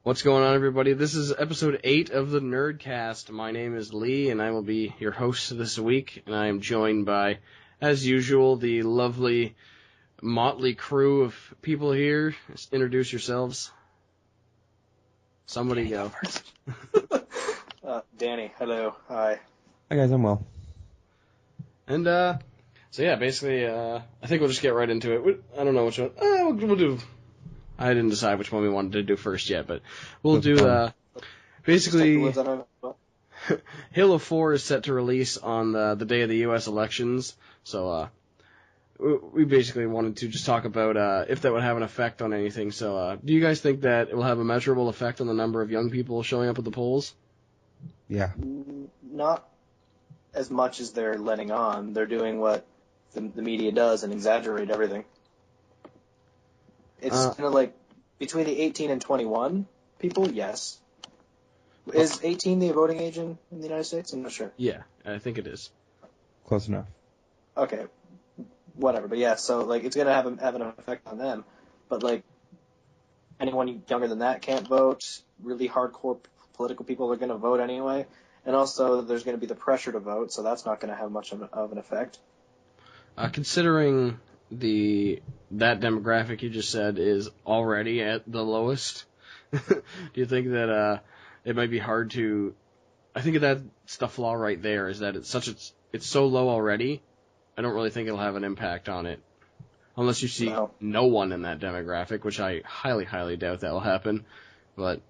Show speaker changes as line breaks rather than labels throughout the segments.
What's going on, everybody? This is episode 8 of the NERDcast. My name is Lee, and I will be your host this week, and I am joined by, as usual, the lovely motley crew of people here. Just introduce yourselves. Somebody go.
Danny, hello, hi.
Hi guys, I'm well.
And, so yeah, basically, I think we'll just get right into it. I don't know which one. We'll do... I didn't decide which one we wanted to do first yet, but we'll do, basically, Halo 4 is set to release on the day of the U.S. elections, so, we basically wanted to just talk about, if that would have an effect on anything. So, do you guys think that it will have a measurable effect on the number of young people showing up at the polls?
Yeah.
Not as much as they're letting on. They're doing what the media does and exaggerate everything. It's kind of like between the 18 and 21 people, yes. Is 18 the voting age in the United States? I'm not sure.
Yeah, I think it is.
Close enough.
Okay, whatever. But yeah, so like it's gonna have an effect on them. But like anyone younger than that can't vote. Really hardcore political people are gonna vote anyway. And also there's gonna be the pressure to vote, so that's not gonna have much of an effect.
Considering that demographic you just said is already at the lowest, do you think that it might be hard to... I think that's the flaw right there, is that it's so low already, I don't really think it'll have an impact on it. Unless you see no one in that demographic, which I highly, highly doubt that will happen. But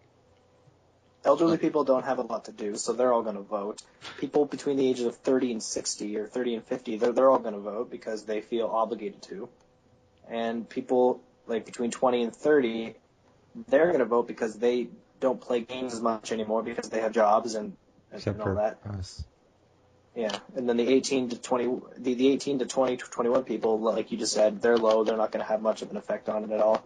elderly people don't have a lot to do, so they're all going to vote. People between the ages of 30 and 60 or 30 and 50, they're all going to vote because they feel obligated to. And people like between 20 and 30, they're going to vote because they don't play games as much anymore because they have jobs and all that.
Us.
Yeah, and then the 18 to 20, the 18 to 20 to 21 people, like you just said, they're low. They're not going to have much of an effect on it at all.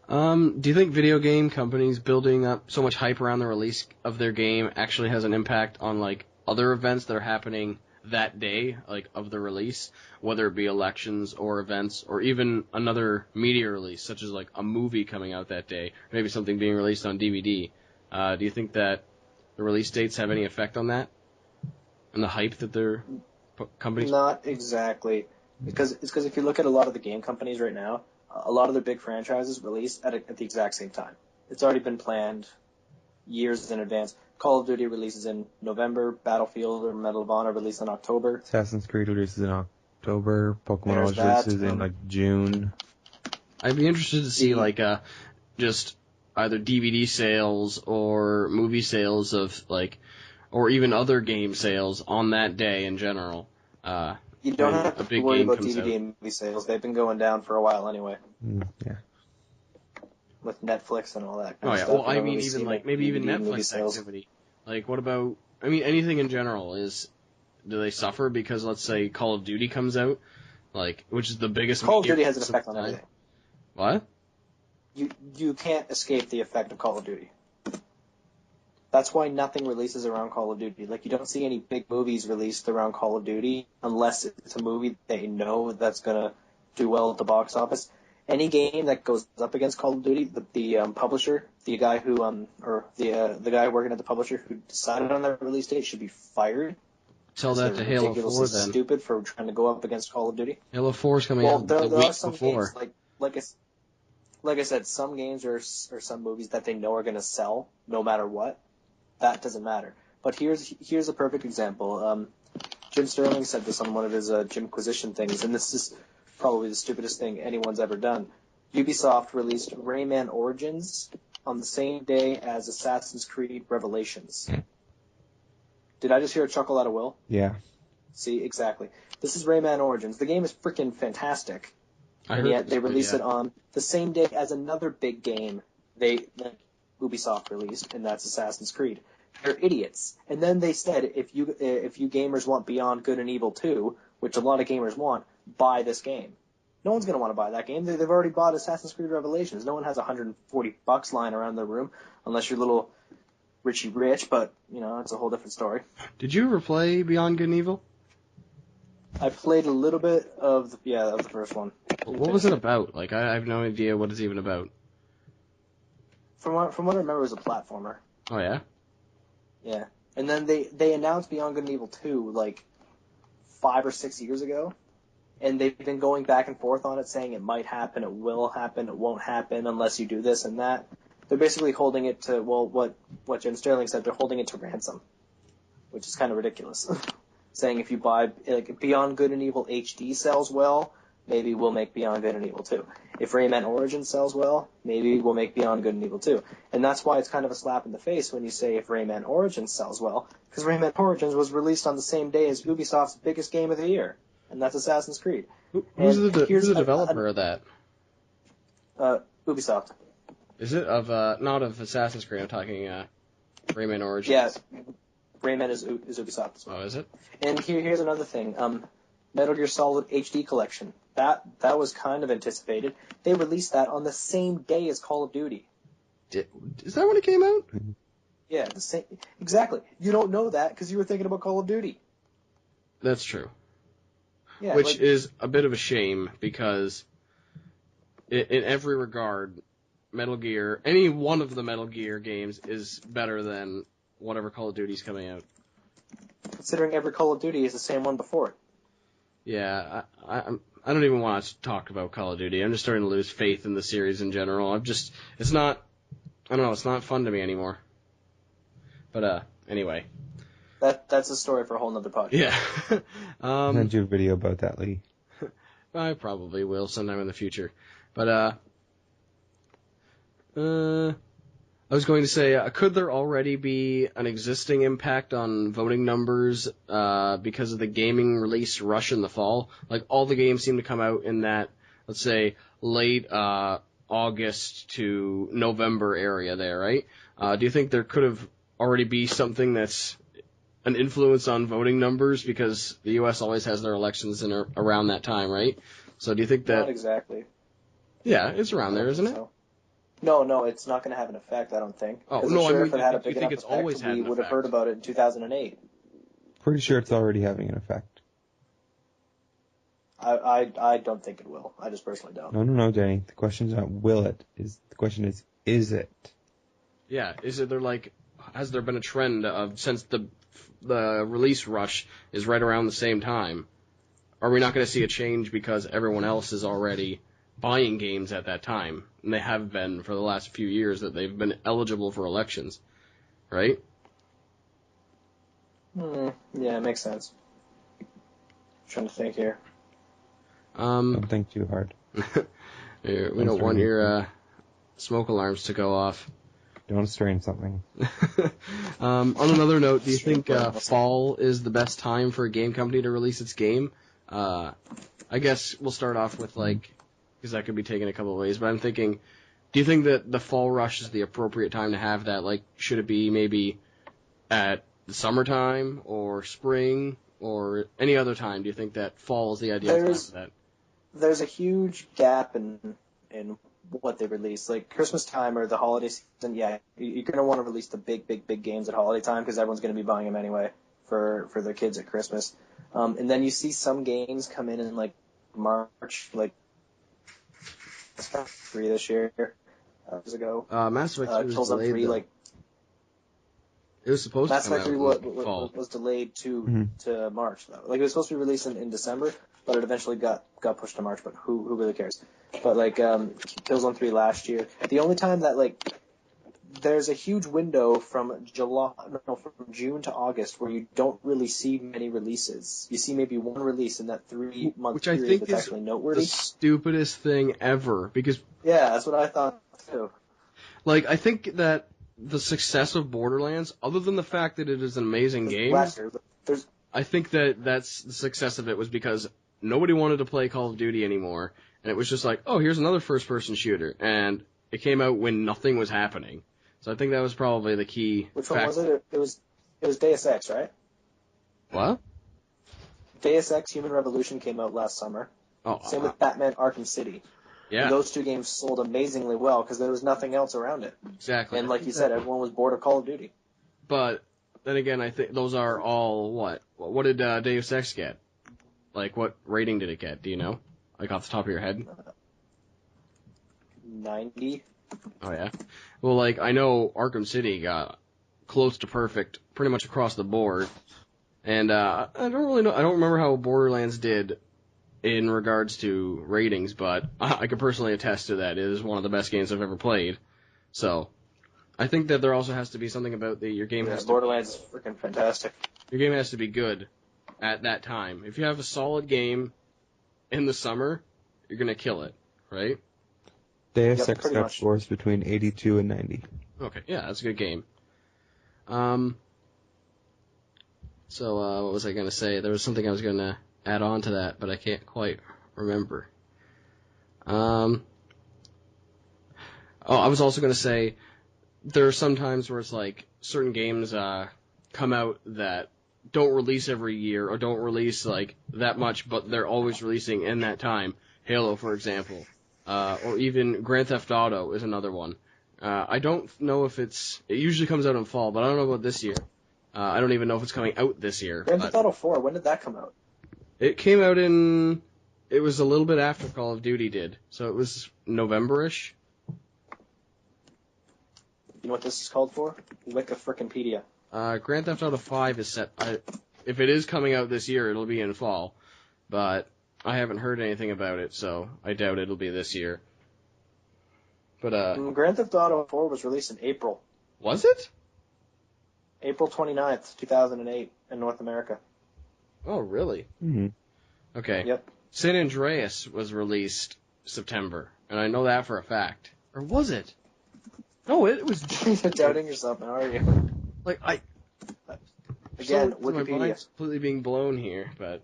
Do you think video game companies building up so much hype around the release of their game actually has an impact on, like, other events that are happening that day, like, of the release, whether it be elections or events or even another media release, such as, like, a movie coming out that day, maybe something being released on DVD? Do you think that the release dates have any effect on that? And the hype that their companies...
Not exactly. Because if you look at a lot of the game companies right now, a lot of their big franchises release at the exact same time. It's already been planned years in advance. Call of Duty releases in November, Battlefield or Medal of Honor releases in October.
Assassin's Creed releases in October, Pokemon releases in like June.
I'd be interested to see just either DVD sales or movie sales of or even other game sales on that day in general.
You don't have to worry about DVD and movie sales. They've been going down for a while anyway.
Yeah.
With Netflix and all that kind of stuff.
Well, I mean, even maybe even Netflix activity. Like, what about? I mean, anything in general do they suffer because, let's say, Call of Duty comes out, which is the biggest.
Call of Duty has an effect on everything.
What?
You can't escape the effect of Call of Duty. That's why nothing releases around Call of Duty. Like, you don't see any big movies released around Call of Duty unless it's a movie they know that's going to do well at the box office. Any game that goes up against Call of Duty, the publisher, the guy who, or the guy working at the publisher who decided on that release date should be fired.
Tell that to Halo 4 then.
Stupid for trying to go up against Call of Duty.
Halo 4 is coming out the week before.
Games, like I said, some games or some movies that they know are going to sell no matter what. That doesn't matter. But here's a perfect example. Jim Sterling said this on one of his Jimquisition things, and this is probably the stupidest thing anyone's ever done. Ubisoft released Rayman Origins on the same day as Assassin's Creed Revelations. Did I just hear a chuckle out of Will?
Yeah.
See, exactly. This is Rayman Origins. The game is freaking fantastic. And yet they release it on the same day as another big game Ubisoft released, and that's Assassin's Creed. They're idiots. And then they said, if you gamers want Beyond Good and Evil 2, which a lot of gamers want, buy this game. No one's going to want to buy that game. They've already bought Assassin's Creed Revelations. No one has $140 lying around their room, unless you're little Richie Rich, but, it's a whole different story.
Did you ever play Beyond Good and Evil?
I played a little bit of the first one.
What was it about? I have no idea what it's even about.
From what I remember, it was a platformer.
Oh, yeah?
Yeah. And then they announced Beyond Good and Evil 2, like, 5 or 6 years ago. And they've been going back and forth on it, saying it might happen, it will happen, it won't happen unless you do this and that. They're basically holding it to, well, what Jim Sterling said, they're holding it to ransom, which is kind of ridiculous. Saying if you buy, like, Beyond Good and Evil HD sells well, maybe we'll make Beyond Good and Evil 2. If Rayman Origins sells well, maybe we'll make Beyond Good and Evil 2. And that's why it's kind of a slap in the face when you say if Rayman Origins sells well, because Rayman Origins was released on the same day as Ubisoft's biggest game of the year, and that's Assassin's Creed.
Who's the developer of that?
Ubisoft.
Is it not of Assassin's Creed? I'm talking Rayman Origins.
Yes, Rayman is Ubisoft as well.
Oh, is it?
And here's another thing. Metal Gear Solid HD Collection. That was kind of anticipated. They released that on the same day as Call of Duty.
Is that when it came out?
Yeah, the same. Exactly. You don't know that because you were thinking about Call of Duty.
That's true.
Yeah,
which is a bit of a shame because in every regard, Metal Gear, any one of the Metal Gear games is better than whatever Call of Duty's coming out.
Considering every Call of Duty is the same one before it.
Yeah, I don't even want to talk about Call of Duty. I'm just starting to lose faith in the series in general. It's not fun to me anymore. But, anyway.
That's a story for a whole nother podcast.
Yeah.
I'll send you a video about that, Lee.
I probably will sometime in the future. But, I was going to say, could there already be an existing impact on voting numbers because of the gaming release rush in the fall? Like, all the games seem to come out in that, let's say, late August to November area there, right? Do you think there could have already be something that's an influence on voting numbers because the U.S. always has their elections in around that time, right? So do you think that...
Not exactly.
Yeah, it's around there, isn't it?
So. No, it's not going to have an effect, I don't think.
Oh, no,
sure,
I mean,
if it had a
do
big
you think
enough
it's always
effect,
had an
we would have
effect?
heard about it in 2008.
Pretty sure it's already having an effect.
I don't think it will. I just personally don't.
No, Danny. The question's not will it. The question is it?
Yeah, has there been a trend of, since the release rush is right around the same time, are we not going to see a change because everyone else is already buying games at that time? And they have been for the last few years that they've been eligible for elections, right?
Yeah, it makes sense. I'm trying to think here.
Don't think too hard.
We don't want your smoke alarms to go off.
Don't strain something.
On another note, do you think fall is the best time for a game company to release its game? I guess we'll start off with, because that could be taken a couple of ways, but I'm thinking, do you think that the fall rush is the appropriate time to have that? Like, should it be maybe at the summertime or spring or any other time? Do you think that fall is the ideal time for that?
There's a huge gap in what they release. Like Christmas time or the holiday season, yeah, you're going to want to release the big games at holiday time because everyone's going to be buying them anyway for their kids at Christmas. And then you see some games come in March, like Mass Effect 3 this year, years ago.
Mass Effect 3 was delayed, it was supposed
Mass
to come
Effect 3
out in fall.
was delayed to March, though. Like, it was supposed to be released in December, but it eventually got pushed to March, but who really cares? But, Killzone 3 last year. The only time that, there's a huge window from June to August where you don't really see many releases. You see maybe one release in that 3-month period
which I think
that's
is
actually noteworthy.
The stupidest thing ever, because...
Yeah, that's what I thought, too.
I think that the success of Borderlands, other than the fact that it is an amazing game, I think that that's the success of it was because nobody wanted to play Call of Duty anymore, and it was just like, oh, here's another first-person shooter, and it came out when nothing was happening. So I think that was probably the key.
Which one was it? It was Deus Ex, right?
What?
Deus Ex Human Revolution came out last summer.
Oh,
Same with Batman Arkham City.
Yeah.
And those two games sold amazingly well because there was nothing else around it.
Exactly.
And like you said, everyone was bored of Call of Duty.
But then again, I think those are all what? What did Deus Ex get? What rating did it get? Do you know? Off the top of your head?
90.
Oh yeah. Well, like I know Arkham City got close to perfect pretty much across the board, and I don't really know. I don't remember how Borderlands did in regards to ratings, but I can personally attest to that. It is one of the best games I've ever played. So I think that there also has to be something about your game has to.
Borderlands is freaking fantastic.
Your game has to be good at that time. If you have a solid game in the summer, you're gonna kill it, right?
They have sex scores between 82 and 90.
Okay, yeah, that's a good game. So what was I gonna say? There was something I was gonna add on to that, but I can't quite remember. I was also gonna say there are some times where it's like certain games come out that don't release every year or don't release like that much, but they're always releasing in that time. Halo, for example. Or even Grand Theft Auto is another one. I don't know if it usually comes out in fall, but I don't know about this year. I don't even know if it's coming out this year.
Grand Theft Auto 4, when did that come out?
It came out it was a little bit after Call of Duty did, so it was November-ish.
You know what this is called for? Wikifrickinpedia.
Grand Theft Auto 5 is set, if it is coming out this year, it'll be in fall, but I haven't heard anything about it, so I doubt it'll be this year. But
Grand Theft Auto 4 was released in April.
Was it?
April 29th, 2008, in North America.
Oh, really?
Mm-hmm.
Okay.
Yep.
San Andreas was released September, and I know that for a fact. Or was it? No, it was...
You're doubting yourself now, are you?
Like,
Again,
so
Wikipedia.
My mind's completely being blown here, but...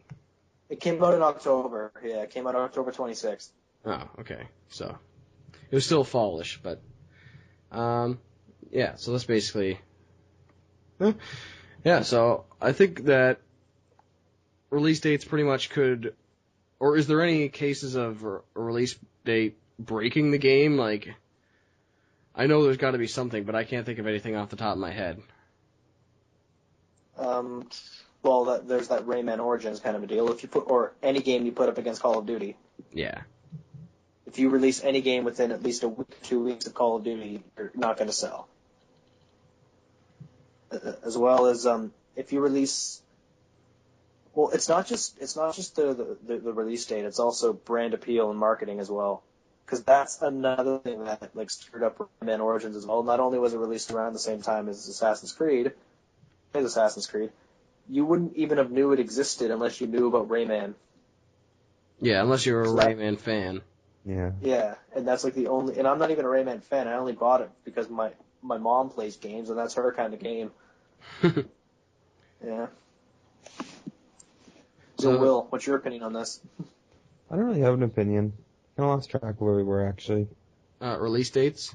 It came out in October. Yeah, it came out October 26th.
Oh, okay. So, it was still fallish, but... yeah, so that's basically... Yeah, so I think that release dates pretty much could... Or is there any cases of a release date breaking the game? Like, I know there's got to be something, but I can't think of anything off the top of my head.
Well, there's that Rayman Origins kind of a deal. If you or any game you put up against Call of Duty.
Yeah.
If you release any game within at least a week, 2 weeks of Call of Duty, you're not going to sell. As well as if you release, well, it's not just the release date. It's also brand appeal and marketing as well, because that's another thing that like screwed up Rayman Origins as well. Not only was it released around the same time as Assassin's Creed, you wouldn't even have knew it existed unless you knew about Rayman.
Yeah, unless you're a Rayman fan.
Yeah.
Yeah, and that's like the only. And I'm not even a Rayman fan. I only bought it because my mom plays games, and that's her kind of game. Yeah. So, Will, what's your opinion on this?
I don't really have an opinion. I lost track of where we were, actually.
Release dates?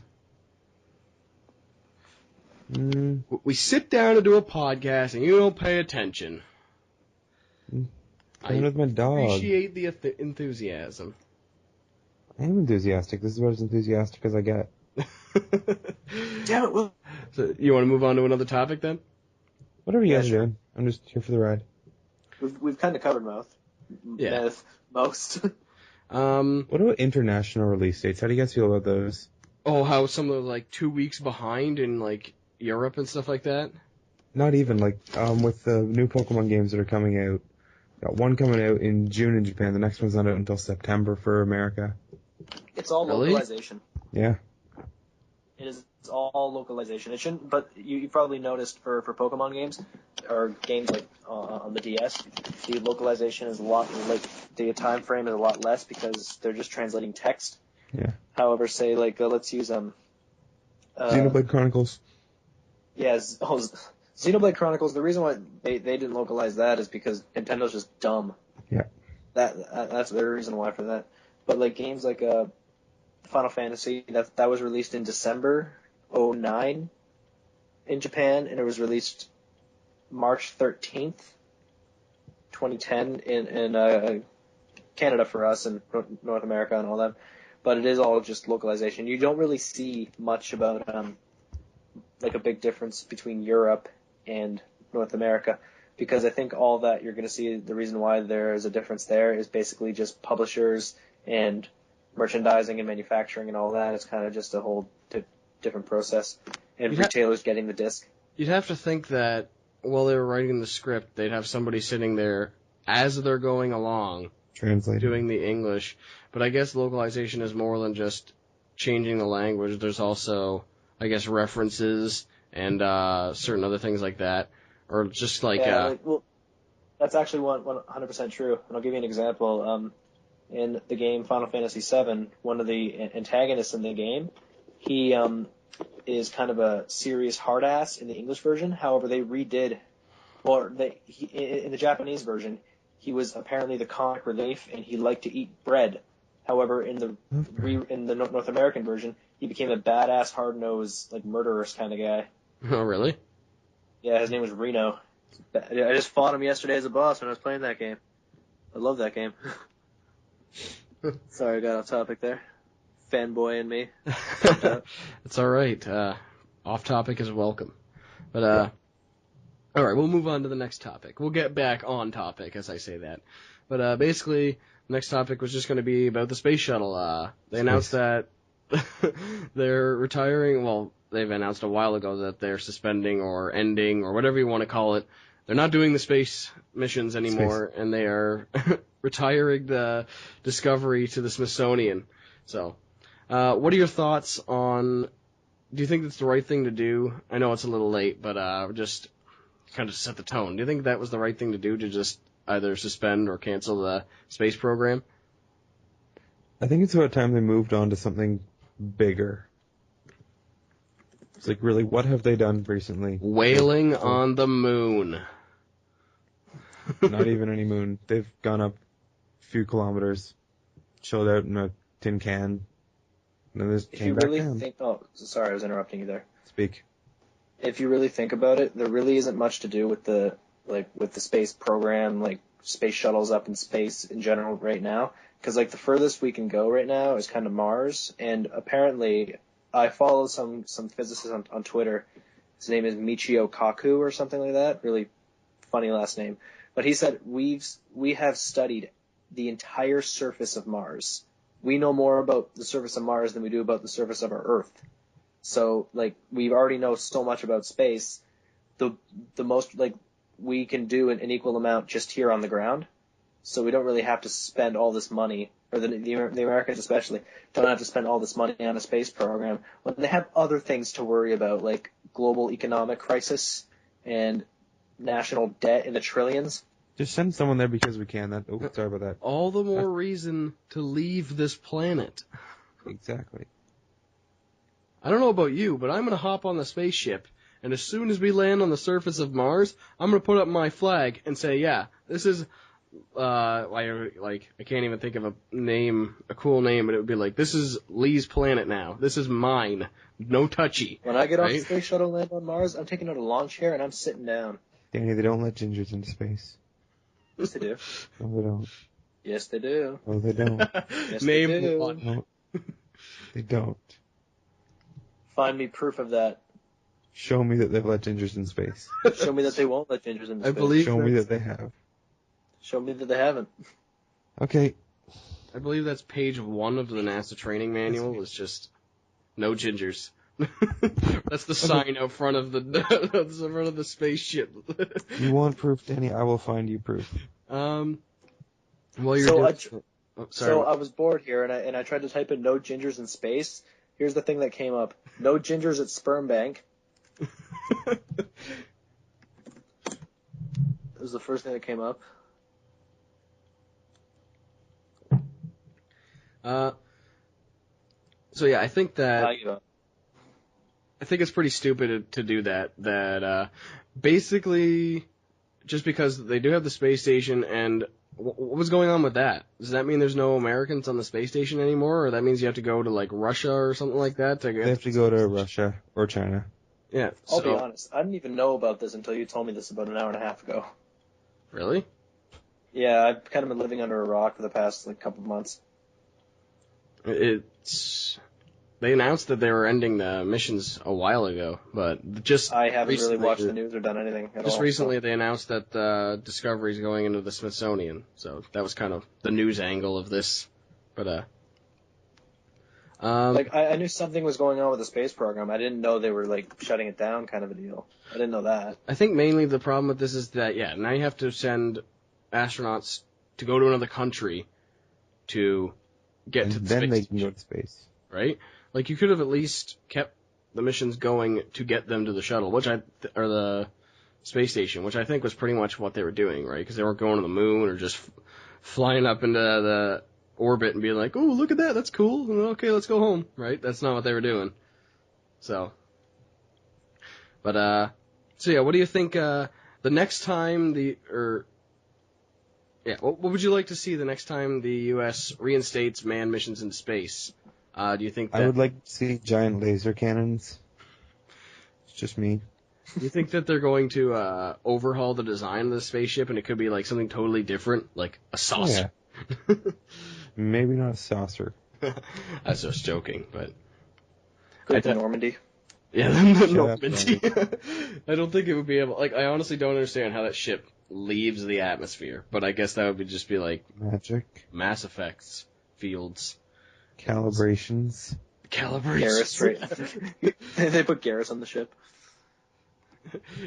We sit down to do a podcast, and you don't pay attention.
Playing with my dog.
I appreciate the enthusiasm.
I am enthusiastic. This is about as enthusiastic as I get.
Damn it, Will.
So, you want to move on to another topic, then?
Whatever you guys are doing. I'm just here for the ride.
We've kind of covered most.
What about international release dates? How do you guys feel about those?
Oh, how some of like 2 weeks behind in like Europe and stuff like that?
Not even, like, with the new Pokemon games that are coming out. Got one coming out in June in Japan. The next one's not out until September for America.
It's all localization.
Yeah.
It's all localization. It shouldn't, but you probably noticed for Pokemon games, or games like on the DS, the localization is a lot, like, the time frame is a lot less because they're just translating text.
Yeah.
However, say, like, let's use,
Xenoblade Chronicles.
Yeah, Xenoblade Chronicles, the reason why they didn't localize that is because Nintendo's just dumb.
Yeah.
That's their reason why for that. But, like, games like, Final Fantasy, that was released in December 2009 in Japan, and it was released March 13th, 2010 in Canada for us and North America and all that. But it is all just localization. You don't really see much about like a big difference between Europe and North America, because I think all that you're going to see, the reason why there is a difference there is basically just publishers and merchandising and manufacturing and all that. It's kind of just a whole different process, and retailers getting the disc.
You'd have to think that while they were writing the script, they'd have somebody sitting there as they're going along, doing the English. But I guess localization is more than just changing the language. There's also, I guess, references and certain other things like that, or just like.
Well, that's actually 100% true. And I'll give you an example. In the game Final Fantasy VII, one of the antagonists in the game, he is kind of a serious hard ass in the English version. However, they redid, in the Japanese version, he was apparently the comic relief and he liked to eat bread. However, in the North American version, he became a badass, hard-nosed, like murderous kind of guy.
Oh, really?
Yeah, his name was Reno. I just fought him yesterday as a boss when I was playing that game. I love that game. Sorry, I got off topic there. Fanboy and me.
It's all right. Off topic is welcome. But all right, we'll move on to the next topic. We'll get back on topic as I say that. But basically, the next topic was just going to be about the space shuttle. They announced that they're retiring. Well, they've announced a while ago that they're suspending or ending or whatever you want to call it. They're not doing the space missions anymore, and they are retiring the Discovery to the Smithsonian. So, what are your thoughts on? Do you think that's the right thing to do? I know it's a little late, but just kind of set the tone. Do you think that was the right thing to do, to just either suspend or cancel the space program?
I think it's about time they moved on to something bigger. It's like, really, what have they done recently?
Whaling on the moon.
Not even any moon. They've gone up a few kilometers, chilled out in a tin can, and then just came back down.
Sorry, I was interrupting you there.
Speak.
If you really think about it, there really isn't much to do with the space program, like space shuttles up in space in general right now. Because the furthest we can go right now is kind of Mars, and apparently I follow some physicist on Twitter. His name is Michio Kaku or something like that. Really funny last name. But he said we have studied the entire surface of Mars. We know more about the surface of Mars than we do about the surface of our Earth. So we already know so much about space. The most we can do an equal amount just here on the ground. So we don't really have to spend all this money, or the Americans especially, don't have to spend all this money on a space program when they have other things to worry about, like global economic crisis and national debt in the trillions.
Just send someone there because we can. Sorry about that.
All the more reason to leave this planet.
Exactly.
I don't know about you, but I'm going to hop on the spaceship, and as soon as we land on the surface of Mars, I'm going to put up my flag and say, yeah, this is... I can't even think of a cool name, but it would be like, this is Lee's planet now. This is mine. No touchy.
When I get off the space shuttle and land on Mars, I'm taking out a lawn chair and I'm sitting down.
Danny, they don't let gingers into space.
Yes, they do.
No, they don't.
Yes, they do.
No, they don't.
Yes,
Name
they do.
one.
No, they don't.
Find me proof of that.
Show me that they've let gingers in space.
Show me that they won't let gingers into
space.
Show me that they have.
Show me that they haven't.
Okay.
I believe that's page 1 of the NASA training manual. It's just no gingers. That's the sign out front of the spaceship.
You want proof, Danny? I will find you proof.
While you're
So I was bored here, and I tried to type in no gingers in space. Here's the thing that came up: no gingers at sperm bank. That was the first thing that came up.
So yeah, I think it's pretty stupid to do that. Basically, just because they do have the space station, and what was going on with that? Does that mean there's no Americans on the space station anymore, or that means you have to go to Russia or something like that?
They have to go to Russia or China.
Yeah.
I'll be honest. I didn't even know about this until you told me this about an hour and a half ago.
Really?
Yeah, I've kind of been living under a rock for the past couple of months.
They announced that they were ending the missions a while ago, but just
I haven't really watched the news or done anything at all.
Just recently they announced that Discovery's going into the Smithsonian, so that was kind of the news angle of this. But
I knew something was going on with the space program. I didn't know they were, shutting it down kind of a deal. I didn't know that.
I think mainly the problem with this is that, now you have to send astronauts to go to another country to get to the space
then they can go to space.
Right? Like, you could have at least kept the missions going to get them to the shuttle, or the space station, which I think was pretty much what they were doing, right? Because they weren't going to the moon or just flying up into the orbit and being like, oh, look at that, that's cool, okay, let's go home, right? That's not what they were doing. So, but, what do you think, the next time what would you like to see the next time the U.S. reinstates manned missions into space? Do you think that...
I would like to see giant laser cannons. It's just me.
Do you think that they're going to overhaul the design of the spaceship and it could be like something totally different, like a saucer?
Yeah. Maybe not a saucer.
I was just joking, but...
Go to Normandy.
Yeah, the Normandy. I don't think it would be able... I honestly don't understand how that ship leaves the atmosphere, but I guess that would just be like...
Magic.
Mass Effects. Fields.
Calibrations.
Garrus, right? They put Garrus on the ship.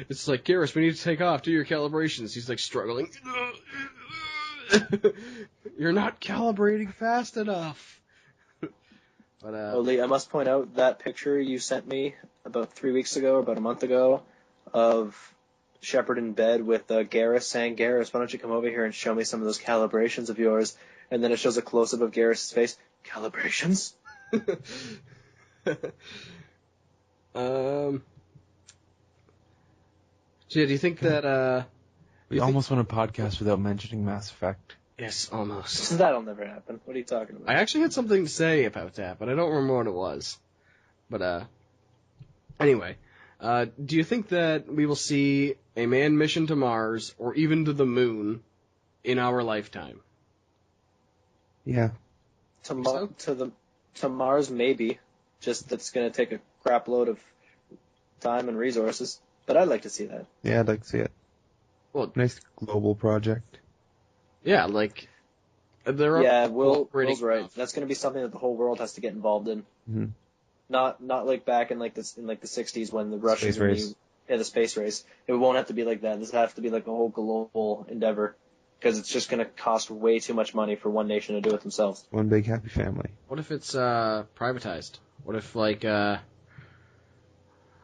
It's like, Garrus, we need to take off. Do your calibrations. He's like struggling. You're not calibrating fast enough. But,
Lee, I must point out that picture you sent me about 3 weeks ago, about a month ago, of Shepard in bed with Garrus saying, Garrus, why don't you come over here and show me some of those calibrations of yours? And then it shows a close-up of Garrus' face. Calibrations?
Do you think that,
We almost went a podcast without mentioning Mass Effect.
Yes, almost.
That'll never happen. What are you talking about?
I actually had something to say about that, but I don't remember what it was. But, anyway. Do you think that we will see a manned mission to Mars, or even to the moon, in our lifetime?
Yeah.
To Mars, maybe. Just that's going to take a crap load of time and resources. But I'd like to see that.
Yeah, I'd like to see it.
Well,
nice global project.
Yeah, there are.
Yeah, Will's right. That's going to be something that the whole world has to get involved in.
Mm-hmm.
Not like back in the 60s when the Russians the space race. It won't have to be like that. This has to be like a whole global endeavor because it's just going to cost way too much money for one nation to do it themselves.
One big happy family.
What if it's privatized? What if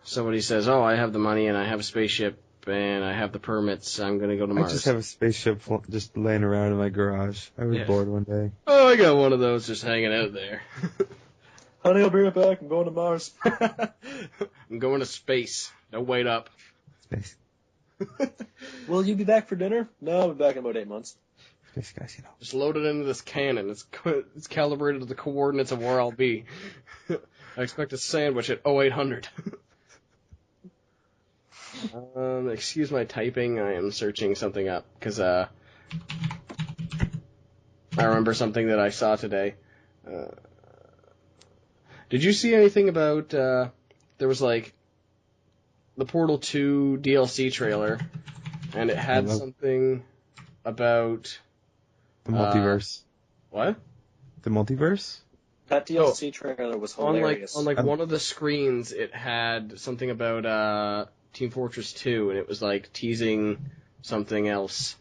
somebody says, "Oh, I have the money and I have a spaceship and I have the permits. I'm going to go to Mars."
I just have a spaceship just laying around in my garage. I was bored one day.
Oh, I got one of those just hanging out there.
Honey, I'll bring it back. I'm going to Mars.
I'm going to space. Don't wait up.
Space.
Will you be back for dinner? No, I'll be back in about 8 months.
Space guys,
Just load it into this cannon. It's calibrated to the coordinates of where I'll be. I expect a sandwich at 0800. Excuse my typing. I am searching something up because I remember something that I saw today. Did you see anything about there was the Portal 2 DLC trailer, and it had something about
the multiverse.
What?
The multiverse?
That DLC trailer was hilarious.
On one of the screens, it had something about Team Fortress 2, and it was teasing something else.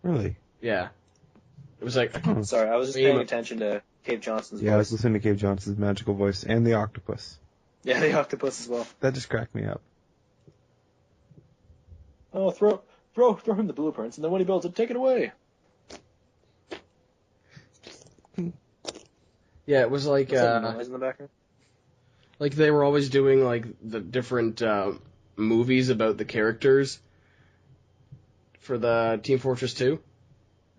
Really?
Yeah. It was
Sorry, I was just paying attention to Cave Johnson's voice.
Yeah, I was listening to Cave Johnson's magical voice, and the octopus.
Yeah, the octopus as well.
That just cracked me up.
Oh, throw him the blueprints, and then when he builds it, take it away.
Yeah, it was
What's that noise in the background?
They were always doing the different movies about the characters for the Team Fortress 2.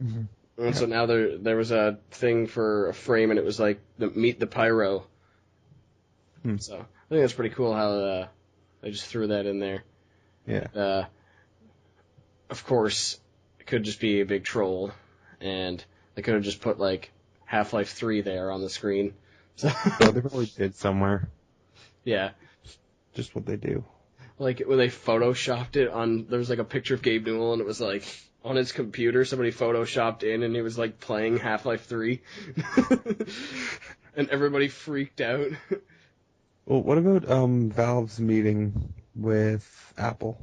Mm-hmm.
And so now there was a thing for a frame, and it was the Meet the Pyro. So I think that's pretty cool how they just threw that in there.
Yeah.
Of course, it could just be a big troll, and they could have just put Half-Life 3 there on the screen. So
well, they probably did somewhere.
Yeah.
Just what they do.
When they photoshopped it there was a picture of Gabe Newell, and it was on his computer, somebody photoshopped in, and he was playing Half-Life 3. And everybody freaked out.
Well, what about Valve's meeting with Apple?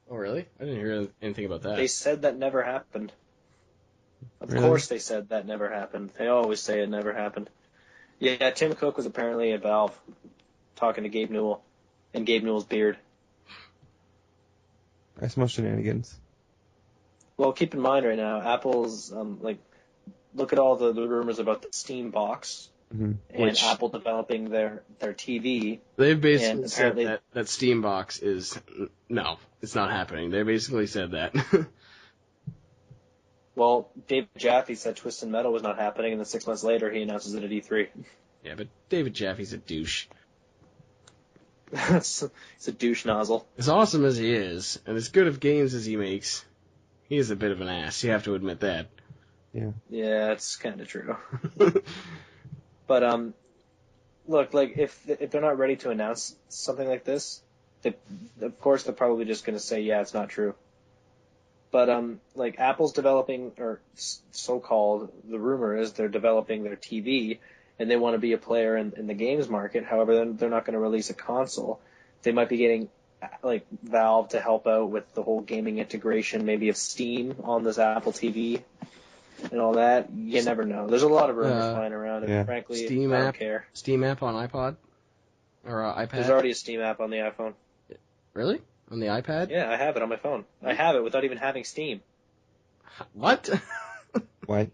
Oh, really? I didn't hear anything about that.
They said that never happened. Of
Really?
course they said that never happened. They always say it never happened. Yeah, Tim Cook was apparently at Valve talking to Gabe Newell and Gabe Newell's beard.
That's much shenanigans.
Well, keep in mind right now, Apple's, look at all the rumors about the Steam box and Apple developing their TV.
They've basically said that Steam box is, no, it's not happening. They basically said that.
Well, David Jaffe said Twisted Metal was not happening, and then 6 months later he announces it at E3.
Yeah, but David Jaffe's a douche.
He's a douche nozzle.
As awesome as he is, and as good of games as he makes, he is a bit of an ass. You have to admit that.
Yeah.
Yeah, it's kind of true. But look, if they're not ready to announce something like this, of course they're probably just going to say, yeah, it's not true. But Apple's developing, or so-called, the rumor is they're developing their TV, and they want to be a player in the games market. However, they're not going to release a console. They might be getting Valve to help out with the whole gaming integration, maybe of Steam on this Apple TV and all that. You never know. There's a lot of rumors flying around, and frankly,
Steam
I don't
app,
care.
Steam app on iPod or iPad.
There's already a Steam app on the iPhone.
Really? On the iPad?
Yeah, I have it on my phone. I have it without even having Steam.
What?
What?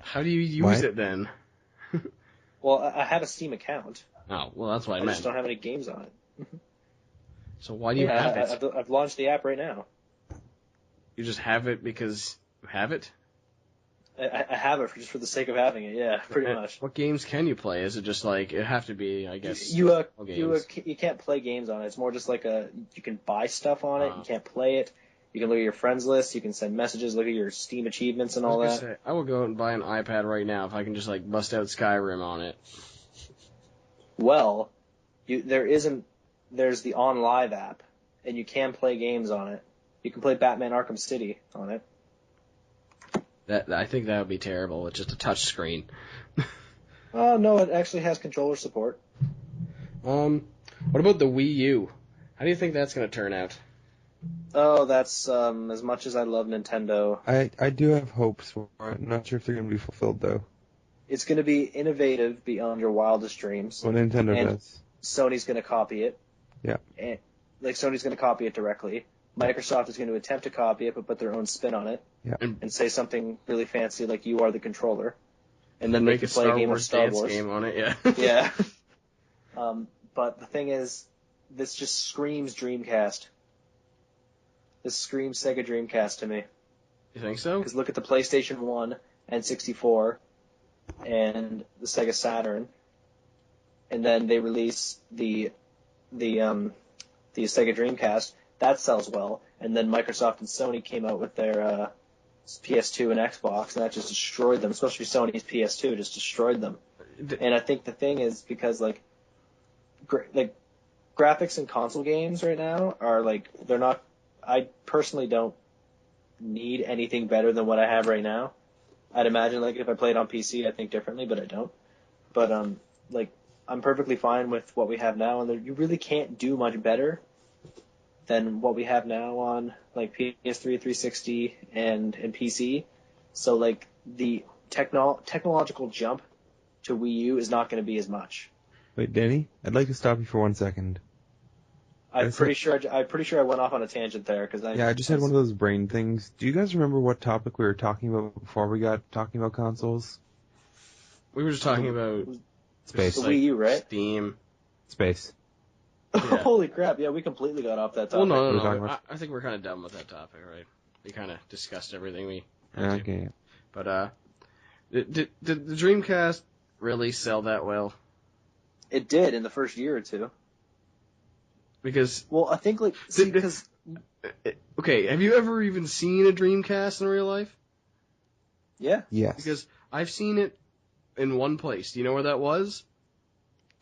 How do you use it then?
Well, I have a Steam account.
Oh, well, that's what I
I
meant.
just don't have any games on it.
So why do you have it?
I've launched the app right now.
You just have it because you have it?
I have it just for the sake of having it. Yeah, pretty much.
What games can you play? Is it just it have to be, I guess,
you
games?
You can't play games on it. It's more just you can buy stuff on it. You can't play it. You can look at your friends list. You can send messages. Look at your Steam achievements and all that.
I will go out and buy an iPad right now if I can just bust out Skyrim on it.
Well, there's the OnLive app, and you can play games on it. You can play Batman Arkham City on it.
I think that would be terrible with just a touch screen.
Oh no, it actually has controller support.
What about the Wii U? How do you think that's going to turn out?
Oh, that's as much as I love Nintendo.
I do have hopes for it. I'm not sure if they're going to be fulfilled though.
It's going to be innovative beyond your wildest dreams.
What Nintendo does.
Sony's going to copy it.
Yeah.
And, Sony's going to copy it directly. Microsoft is going to attempt to copy it, but put their own spin on it.
Yeah.
And say something really fancy like you are the controller.
And then make a
play a game of Star
Wars game on it, yeah.
Yeah. But the thing is, this just screams Dreamcast. This screams Sega Dreamcast to me.
You think so?
Because look at the PlayStation 1 and 64 and the Sega Saturn, and then they release the Sega Dreamcast. That sells well, and then Microsoft and Sony came out with their PS2 and Xbox, and that just destroyed them. Especially Sony's PS2 just destroyed them. And I think the thing is because graphics in console games right now are they're not. I personally don't need anything better than what I have right now. I'd imagine if I played on PC, I'd think differently, but I don't. But I'm perfectly fine with what we have now, and you really can't do much better than what we have now on PS3, 360, and PC. So the technological jump to Wii U is not going to be as much.
Wait, Danny, I'd like to stop you for 1 second.
I'm pretty sure I went off on a tangent there
I just had one of those brain things. Do you guys remember what topic we were talking about before we got talking about consoles?
We were just talking about
space.
The Wii U, right?
Steam.
Space.
Yeah. Holy crap! Yeah, we completely got off that topic.
Well, no. I think we're kind of done with that topic, right? We kind of discussed everything we had to.
Okay.
But did the Dreamcast really sell that well?
It did in the first year or two.
Because
I think
okay, have you ever even seen a Dreamcast in real life?
Yeah.
Yes.
Because I've seen it in one place. Do you know where that was?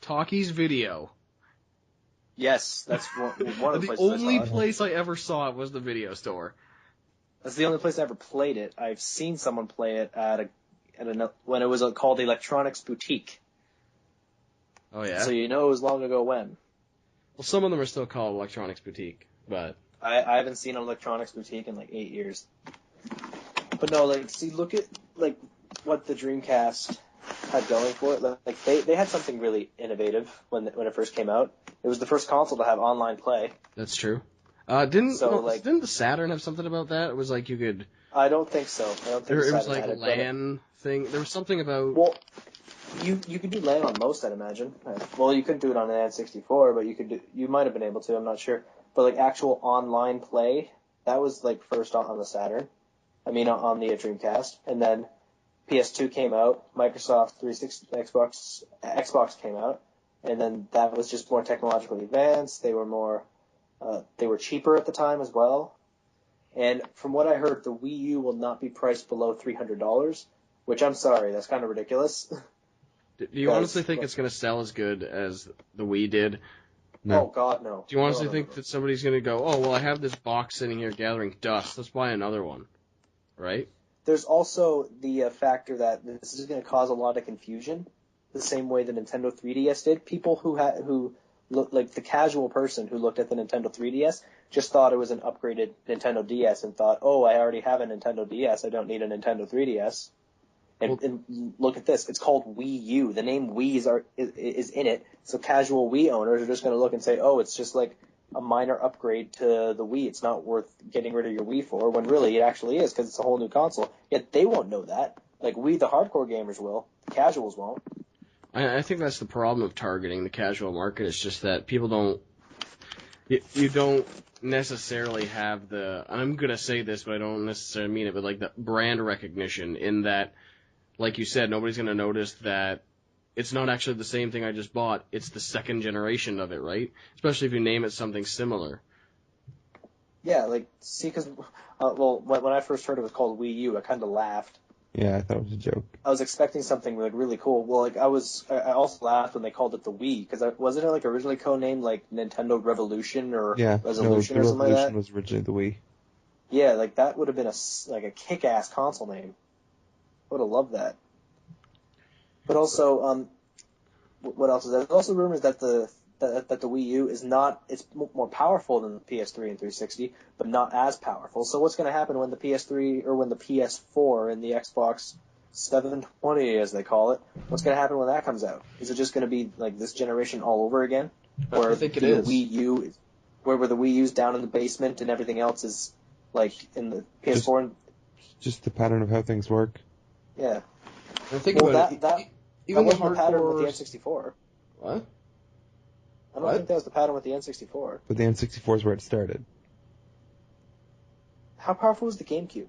Talkie's Video.
Yes, that's one of the places
only
I saw it.
place I ever saw it was the video store.
That's the only place I ever played it. I've seen someone play it at when it was called Electronics Boutique.
Oh yeah.
So you know it was long ago when.
Well, some of them are still called Electronics Boutique, but
I haven't seen an Electronics Boutique in like 8 years. But no, like, see, look at like what the Dreamcast had going for it. Like they had something really innovative when it first came out. It was the first console to have online play.
That's true. Didn't the Saturn have something about that? It was like you could.
I don't think so. I don't think
it
the
was
Saturn
like
had
LAN thing. There was something about.
Well, you could do LAN on most, I'd imagine. Well, you couldn't do it on an N64, but you might have been able to. I'm not sure. But like actual online play, that was like first on the Saturn. I mean, on the Dreamcast, and then PS2 came out, Microsoft 360, Xbox came out, and then that was just more technologically advanced. They were cheaper at the time as well. And from what I heard, the Wii U will not be priced below $300, which I'm sorry, that's kind of ridiculous.
Do you honestly think it's going to sell as good as the Wii did?
No.
Oh God, no.
Do you honestly think that somebody's going to go, oh, well, I have this box sitting here gathering dust, let's buy another one, right?
There's also the factor that this is going to cause a lot of confusion, the same way the Nintendo 3DS did. People who look like the casual person who looked at the Nintendo 3DS just thought it was an upgraded Nintendo DS and thought, oh, I already have a Nintendo DS, I don't need a Nintendo 3DS. And look at this, it's called Wii U. The name Wii is in it, so casual Wii owners are just going to look and say, oh, it's just like a minor upgrade to the Wii. It's not worth getting rid of your Wii for, when really it actually is, because it's a whole new console. Yet they won't know that. Like, we, the hardcore gamers, will. The casuals won't.
I think that's the problem of targeting the casual market. It's just that people don't... You don't necessarily have the... I'm going to say this, but I don't necessarily mean it, but like the brand recognition in that, like you said, nobody's going to notice that it's not actually the same thing I just bought. It's the second generation of it, right? Especially if you name it something similar.
Yeah, like, see, because, when I first heard it was called Wii U, I kind of laughed.
Yeah, I thought it was a joke.
I was expecting something, like, really cool. Well, like, I also laughed when they called it the Wii, because wasn't it, like, originally codenamed, like, Nintendo Revolution or Resolution or something like that?
Revolution was originally the Wii.
Yeah, like, that would have been a kick-ass console name. I would have loved that. But also, what else is there? There's also rumors that the Wii U it's more powerful than the PS3 and 360, but not as powerful. So what's going to happen when the PS3 or when the PS4 and the Xbox 720, as they call it, what's going to happen when that comes out? Is it just going to be like this generation all over again? Where
I think it is.
Wii U, where the Wii U's down in the basement and everything else is like in the PS4?
Just the pattern of how things work.
Yeah.
I think about it. Even
that wasn't the pattern with the N64.
What?
I don't think that was the pattern with the N64.
But the N64 is where it started.
How powerful was the GameCube?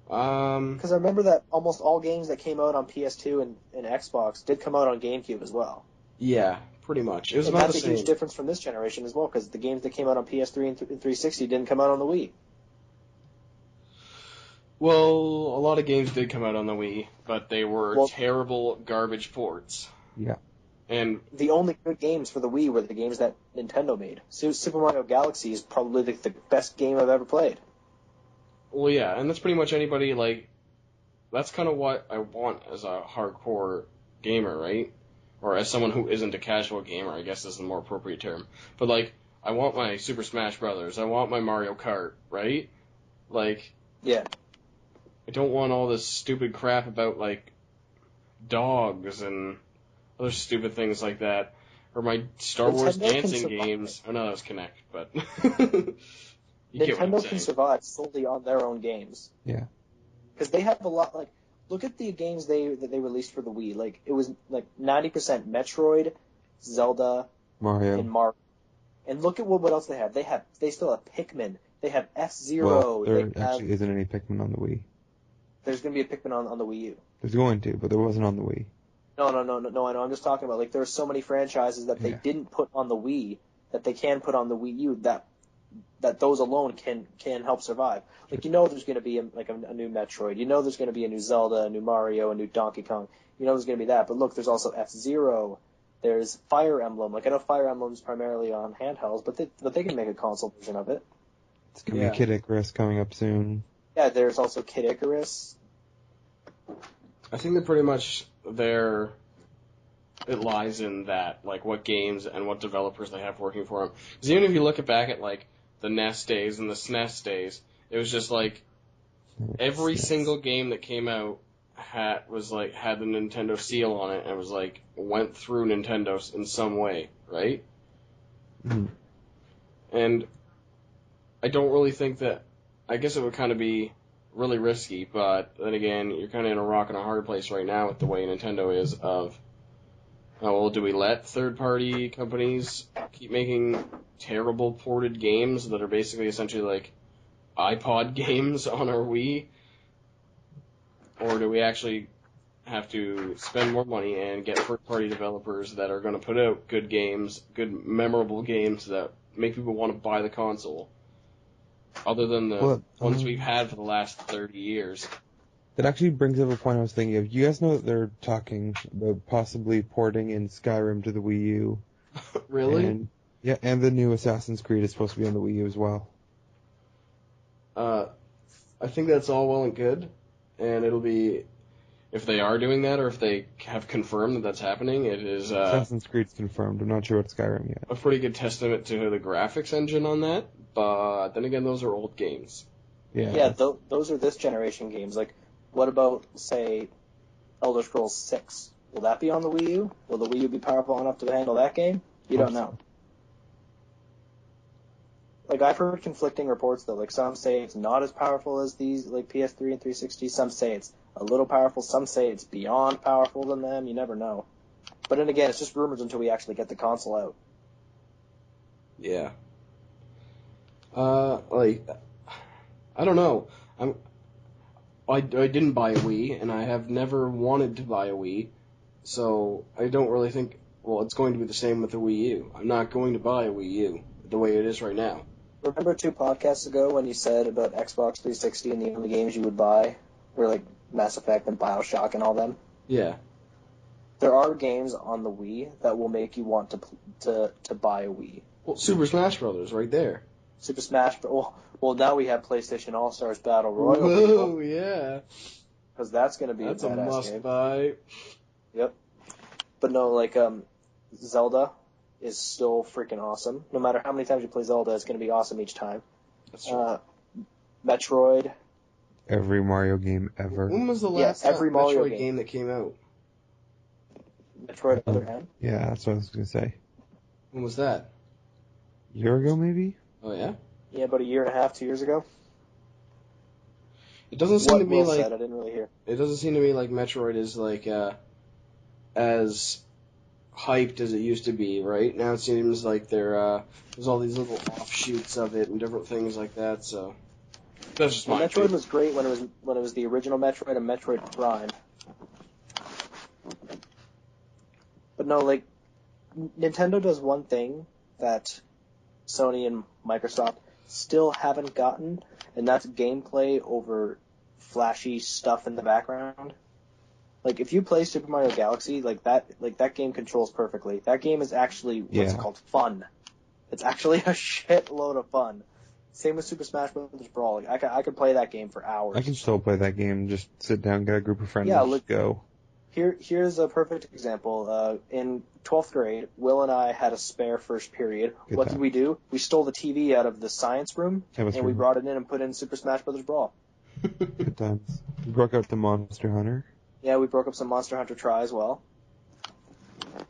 Because I
Because
remember that almost all games that came out on PS2 and Xbox did come out on GameCube as well.
Yeah, pretty much. It was
and
about the
that's a
same.
huge difference from this generation as well, because the games that came out on PS3 and 360 didn't come out on the Wii.
Well, a lot of games did come out on the Wii, but they were terrible garbage ports.
Yeah.
And
the only good games for the Wii were the games that Nintendo made. Super Mario Galaxy is probably the best game I've ever played.
Well, yeah, and that's pretty much anybody, like, that's kind of what I want as a hardcore gamer, right? Or as someone who isn't a casual gamer, I guess is the more appropriate term. But, like, I want my Super Smash Brothers, I want my Mario Kart, right? Like,
yeah.
I don't want all this stupid crap about, like, dogs and other stupid things like that. Or my Star Wars dancing games. Oh, no, that was Kinect, but...
Nintendo can survive solely on their own games.
Yeah.
Because they have a lot, like, look at the games that they released for the Wii. Like, it was, like, 90% Metroid, Zelda,
Mario.
and Mario. And look at what else they have. They still have Pikmin. They have F-Zero.
Well, there actually isn't any Pikmin on the Wii.
There's going to be a Pikmin on the Wii U.
There's going to, but there wasn't on the Wii.
No, I know. I'm just talking about, like, there are so many franchises that they didn't put on the Wii that they can put on the Wii U that those alone can help survive. Like, there's going to be a new Metroid. There's going to be a new Zelda, a new Mario, a new Donkey Kong. There's going to be that. But look, there's also F-Zero. There's Fire Emblem. Like, I know Fire Emblem's primarily on handhelds, but they can make a console version of it.
It's going to be Kid Icarus coming up soon.
Yeah, there's also Kid Icarus.
I think that pretty much it lies in that, like, what games and what developers they have working for them. Because even if you look back at, like, the NES days and the SNES days, it was just, like, every single game that came out had the Nintendo seal on it and was, like, went through Nintendo in some way, right?
Mm-hmm.
And I don't really think that, I guess it would kind of be really risky, but then again, you're kind of in a rock and a hard place right now with the way Nintendo is of, oh, well, do we let third-party companies keep making terrible ported games that are basically essentially like iPod games on our Wii? Or do we actually have to spend more money and get first-party developers that are going to put out good games, good memorable games that make people want to buy the console, other than the ones we've had for the last 30 years?
That actually brings up a point I was thinking of. You guys know that they're talking about possibly porting in Skyrim to the Wii U.
Really?
And the new Assassin's Creed is supposed to be on the Wii U as well.
I think that's all well and good, and it'll be, if they are doing that, or if they have confirmed that that's happening, it is
Assassin's Creed's confirmed. I'm not sure about Skyrim yet.
A pretty good testament to the graphics engine on that, but then again, those are old games.
Yeah, those are this generation games. Like, what about, say, Elder Scrolls 6? Will that be on the Wii U? Will the Wii U be powerful enough to handle that game? You don't know. Like, I've heard conflicting reports, though. Like, some say it's not as powerful as these, like, PS3 and 360. Some say it's a little powerful. Some say it's beyond powerful than them. You never know. But then again, it's just rumors until we actually get the console out.
Yeah. I don't know. I didn't buy a Wii, and I have never wanted to buy a Wii, so I don't really think, well, it's going to be the same with the Wii U. I'm not going to buy a Wii U the way it is right now.
Remember 2 podcasts ago when you said about Xbox 360 and the only games you would buy were, like, Mass Effect and Bioshock and all them?
Yeah.
There are games on the Wii that will make you want to buy a Wii.
Well, Super Smash Brothers, right there.
Super Smash, well, now we have PlayStation All-Stars Battle Royale.
Whoa, yeah.
Because that's going to be
that's
a badass game.
That's a must-buy.
Yep. But no, like, Zelda is still freaking awesome. No matter how many times you play Zelda, it's going to be awesome each time.
That's true.
Metroid.
Every Mario game ever.
When was the last
every Mario
Metroid game that came out?
Metroid Other M?
Yeah, that's what I was going to say.
When was that?
A year ago, maybe?
Oh, yeah?
Yeah, about a year and a half, 2 years ago.
It doesn't seem to me like...
I didn't really hear.
It doesn't seem to me like Metroid is, like, as hyped as it used to be, right? Now it seems like there's all these little offshoots of it and different things like that, so... That's just my
opinion. Metroid was great when it was the original Metroid and Metroid Prime. But no, like, Nintendo does one thing that Sony and Microsoft still haven't gotten, and that's gameplay over flashy stuff in the background. Like, if you play Super Mario Galaxy, like that game controls perfectly. That game is actually what's called fun. It's actually a shitload of fun. Same with Super Smash Bros. Brawl. Like, I could play that game for hours.
I can still play that game. Just sit down, get a group of friends, and just go.
Here's a perfect example. In 12th grade, Will and I had a spare first period. What did we do? We stole the TV out of the science room, and we brought it in and put in Super Smash Bros. Brawl.
Good times. We broke out the Monster Hunter. Yeah,
we broke up some Monster Hunter Tri as well.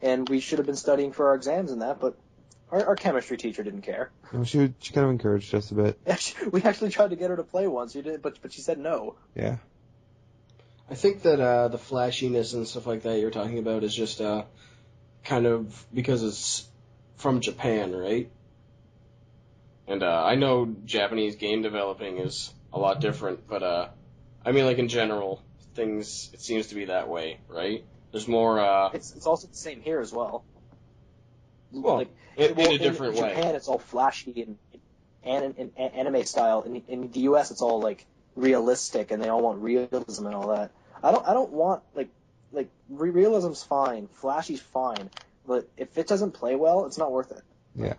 And we should have been studying for our exams in that, but our chemistry teacher didn't care.
No, she kind of encouraged us a bit.
We actually tried to get her to play once, but she said no.
Yeah.
I think that the flashiness and stuff like that you're talking about is just kind of because it's from Japan, right? And I know Japanese game developing is a lot different, but I mean, like, in general, things, it seems to be that way, right? There's more...
It's also the same here as well.
Well, like, in a different way.
In Japan, it's all flashy and anime style. In the U.S., it's all, like, realistic, and they all want realism and all that. I don't want, like realism's fine, flashy's fine, but if it doesn't play well, it's not worth it.
Yeah.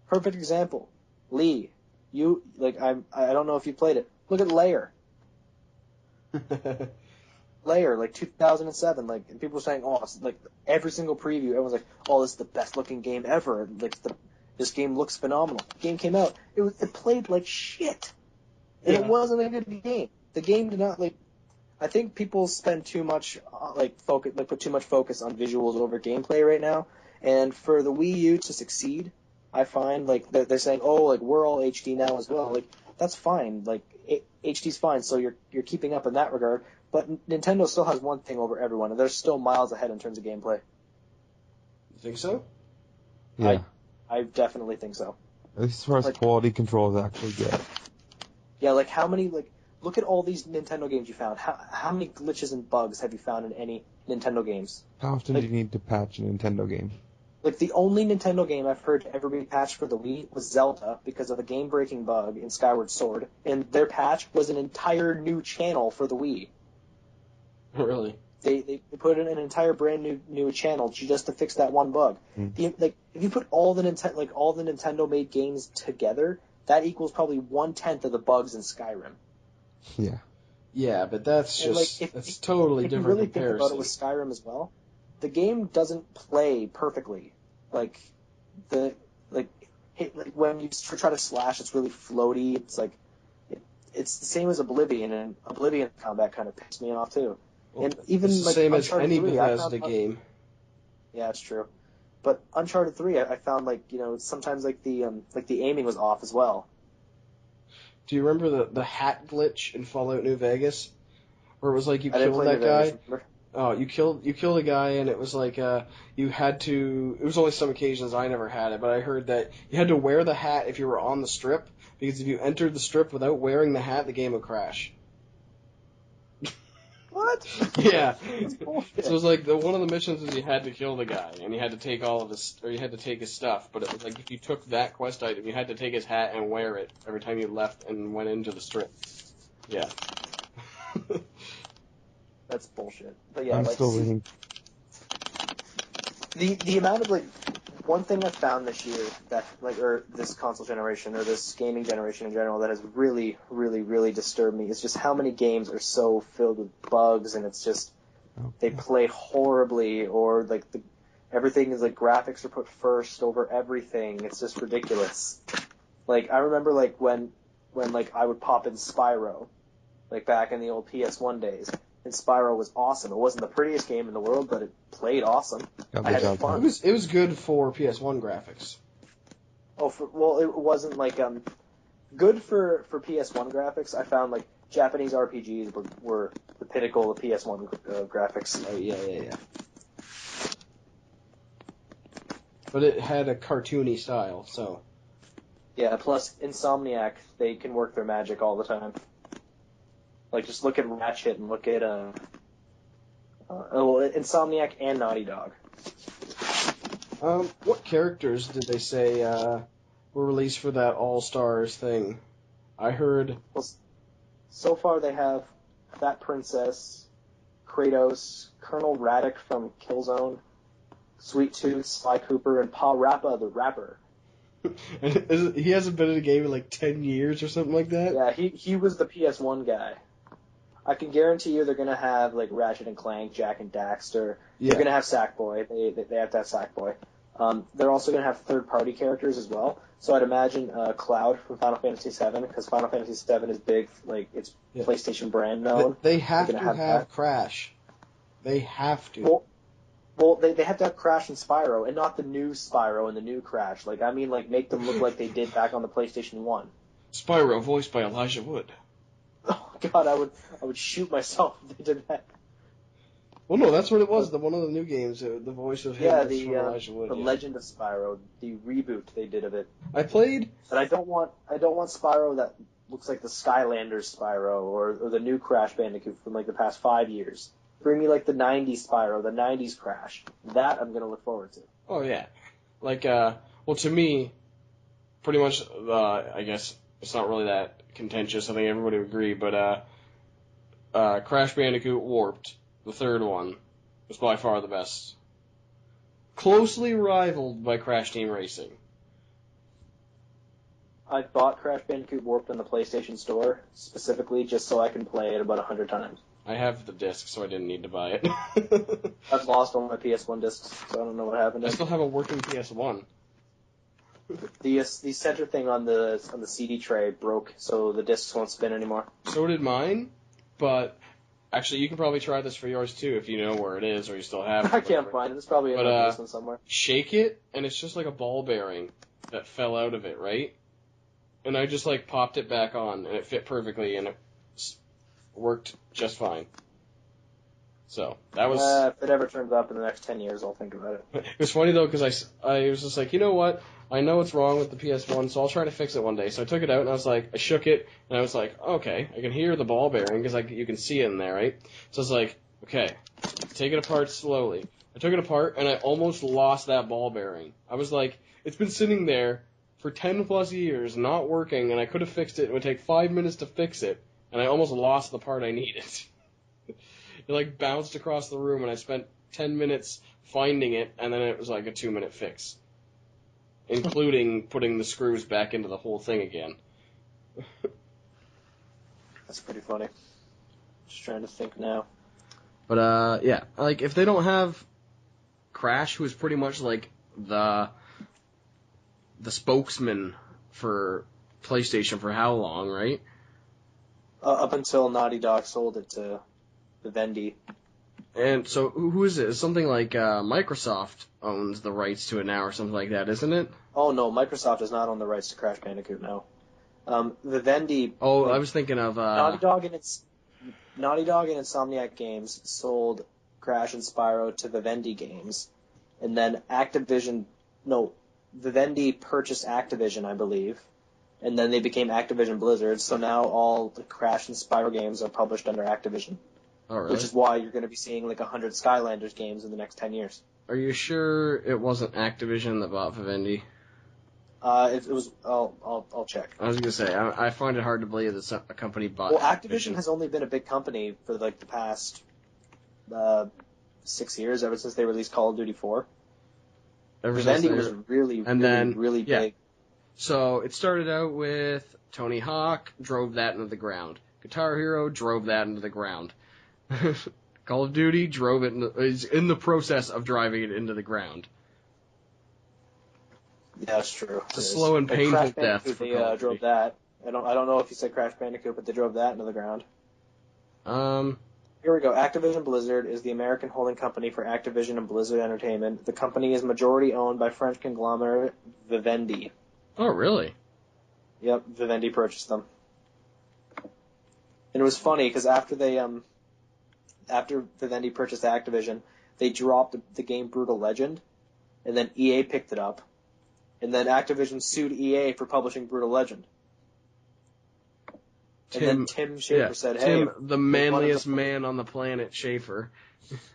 Perfect example. Lee, I don't know if you played it. Look at Lair. layer, like 2007, like, and people were saying, oh, it's like every single preview, everyone's like, oh, this is the best looking game ever. Like, this game looks phenomenal. The game came out, it played like shit, and it wasn't a good game. The game did not like. I think people spend too much put too much focus on visuals over gameplay right now, and for the Wii U to succeed, I find like they're saying, oh, like we're all HD now as well. Like that's fine. Like HD's fine, so you're keeping up in that regard. But Nintendo still has one thing over everyone, and they're still miles ahead in terms of gameplay.
You think so?
Yeah.
I definitely think so.
As far as quality control is actually good.
Yeah, like how many, like, look at all these Nintendo games you found. How many glitches and bugs have you found in any Nintendo games?
How often do you need to patch a Nintendo game?
Like, the only Nintendo game I've heard to ever be patched for the Wii was Zelda because of a game-breaking bug in Skyward Sword, and their patch was an entire new channel for the Wii.
Really?
They put in an entire brand new channel just to fix that one bug. If you put all the Nintendo made games together, that equals probably 1/10 of the bugs in Skyrim.
Yeah.
Yeah, but that's just that's totally different.
If you really
comparison.
think about it with Skyrim as well, the game doesn't play perfectly. When you try to slash, it's really floaty. It's like it's the same as Oblivion, and Oblivion combat kind of pissed me off too.
Well,
and even
it's the
like
same
Uncharted
as any
3,
Bethesda game.
Yeah, it's true. But Uncharted 3, I found sometimes the aiming was off as well.
Do you remember the hat glitch in Fallout New Vegas, where it was like you killed that
New
guy?
Vegas, remember?
Oh, you killed a guy, and it was like you had to. It was only some occasions I never had it, but I heard that you had to wear the hat if you were on the strip, because if you entered the strip without wearing the hat, the game would crash.
What?
Yeah.
That's bullshit.
So it was like one of the missions is you had to kill the guy, and you had to take all of his, or you had to take his stuff. But it was like if you took that quest item, you had to take his hat and wear it every time you left and went into the strip. Yeah.
That's bullshit. But yeah,
I'm still reading.
The amount of one thing I found this year or this console generation or this gaming generation in general that has really, really, really disturbed me is just how many games are so filled with bugs, and it's just they play horribly, or everything is graphics are put first over everything. It's just ridiculous. I remember when I would pop in Spyro, back in the old PS1 days. And Spyro was awesome. It wasn't the prettiest game in the world, but it played awesome. I had fun.
It was good for PS1 graphics.
It wasn't good for PS1 graphics. I found Japanese RPGs were the pinnacle of PS1 graphics.
Oh yeah. But it had a cartoony style, so.
Yeah. Plus, Insomniac, they can work their magic all the time. Just look at Ratchet and look at Insomniac and Naughty Dog.
What characters did they say were released for that All-Stars thing? I heard.
Well, so far they have Fat Princess, Kratos, Colonel Raddick from Killzone, Sweet Tooth, Sly Cooper, and Pa Rappa the Rapper.
He hasn't been in a game in 10 years or something like that?
Yeah, he was the PS1 guy. I can guarantee you they're going to have Ratchet and Clank, Jak and Daxter.
Yeah.
They're going to have Sackboy. They have to have Sackboy. They're also going to have third-party characters as well. So I'd imagine Cloud from Final Fantasy VII, because Final Fantasy VII is big, it's PlayStation brand known.
They have to have Crash. They have to.
Well, they have to have Crash and Spyro, and not the new Spyro and the new Crash. Make them look like they did back on the PlayStation 1.
Spyro, voiced by Elijah Wood.
Oh God, I would shoot myself if they did that.
Well, no, that's what it was. One of the new games, the voice of him was from Elijah Wood.
The Legend of Spyro, the reboot they did of it.
I played,
but I don't want Spyro that looks like the Skylanders Spyro or the new Crash Bandicoot from the past 5 years. Bring me the 90s Spyro, the 90s Crash. That I'm gonna look forward to.
Oh yeah, well, to me, pretty much, I guess it's not really that contentious. I think everybody would agree, but Crash Bandicoot Warped, the third one, was by far the best. Closely rivaled by Crash Team Racing.
I bought Crash Bandicoot Warped on the PlayStation Store, specifically just so I can play it about 100 times.
I have the disc, so I didn't need to buy it.
I've lost all my PS1 discs, so I don't know what happened.
I still have a working PS1.
The center thing on the CD tray broke, so the discs won't spin anymore.
So did mine, but actually, you can probably try this for yours too if you know where it is or you still have it.
I can't find it. It's probably in the basement somewhere.
Shake it, and it's just like a ball bearing that fell out of it, right? And I just like popped it back on, and it fit perfectly, and it worked just fine. So that was.
If it ever turns up in the next 10 years, I'll think about it.
It was funny though because I was just like, you know what? I know what's wrong with the PS1, so I'll try to fix it one day. So I took it out and I was like, I shook it, and I was like, okay, I can hear the ball bearing because you can see it in there, right? So I was like, okay, take it apart slowly. I took it apart and I almost lost that ball bearing. I was like, it's been sitting there for 10 plus years, not working, and I could have fixed it. It would take 5 minutes to fix it, and I almost lost the part I needed. It like bounced across the room, and I spent 10 minutes finding it, and then it was like a 2-minute fix, including putting the screws back into the whole thing again.
That's pretty funny. Just trying to think now.
But yeah, like if they don't have Crash, who is pretty much like the spokesman for PlayStation for how long, right?
Up until Naughty Dog sold it to Vivendi.
And so who is it? It's something like Microsoft owns the rights to it now or something like that, isn't it?
Oh no, Microsoft does not own the rights to Crash Bandicoot now. Vivendi.
Oh, I was thinking of
Naughty Dog and Insomniac Games sold Crash and Spyro to Vivendi Games, and then Vivendi purchased Activision, I believe, and then they became Activision Blizzard. So now all the Crash and Spyro games are published under Activision.
Oh, really?
Which is why you're going to be seeing like 100 Skylanders games in the next 10 years.
Are you sure it wasn't Activision that bought Vivendi?
It was. I'll check.
I was gonna say I find it hard to believe that a company bought.
Well, Activision has only been a big company for like the past 6 years, ever since they released Call of Duty 4. Vivendi was really big.
So it started out with Tony Hawk, drove that into the ground. Guitar Hero drove that into the ground. Call of Duty is in the process of driving it into the ground.
Yeah, that's true.
It's a slow and painful death.
They drove that. I don't know if you said Crash Bandicoot, but they drove that into the ground. Here we go. Activision Blizzard is the American holding company for Activision and Blizzard Entertainment. The company is majority owned by French conglomerate Vivendi.
Oh, really?
Yep, Vivendi purchased them. And it was funny because after Vivendi purchased Activision, they dropped the game Brutal Legend, and then EA picked it up, and then Activision sued EA for publishing Brutal Legend. And then Tim Schafer said, "Hey,
Tim, the manliest man on the planet, Schafer."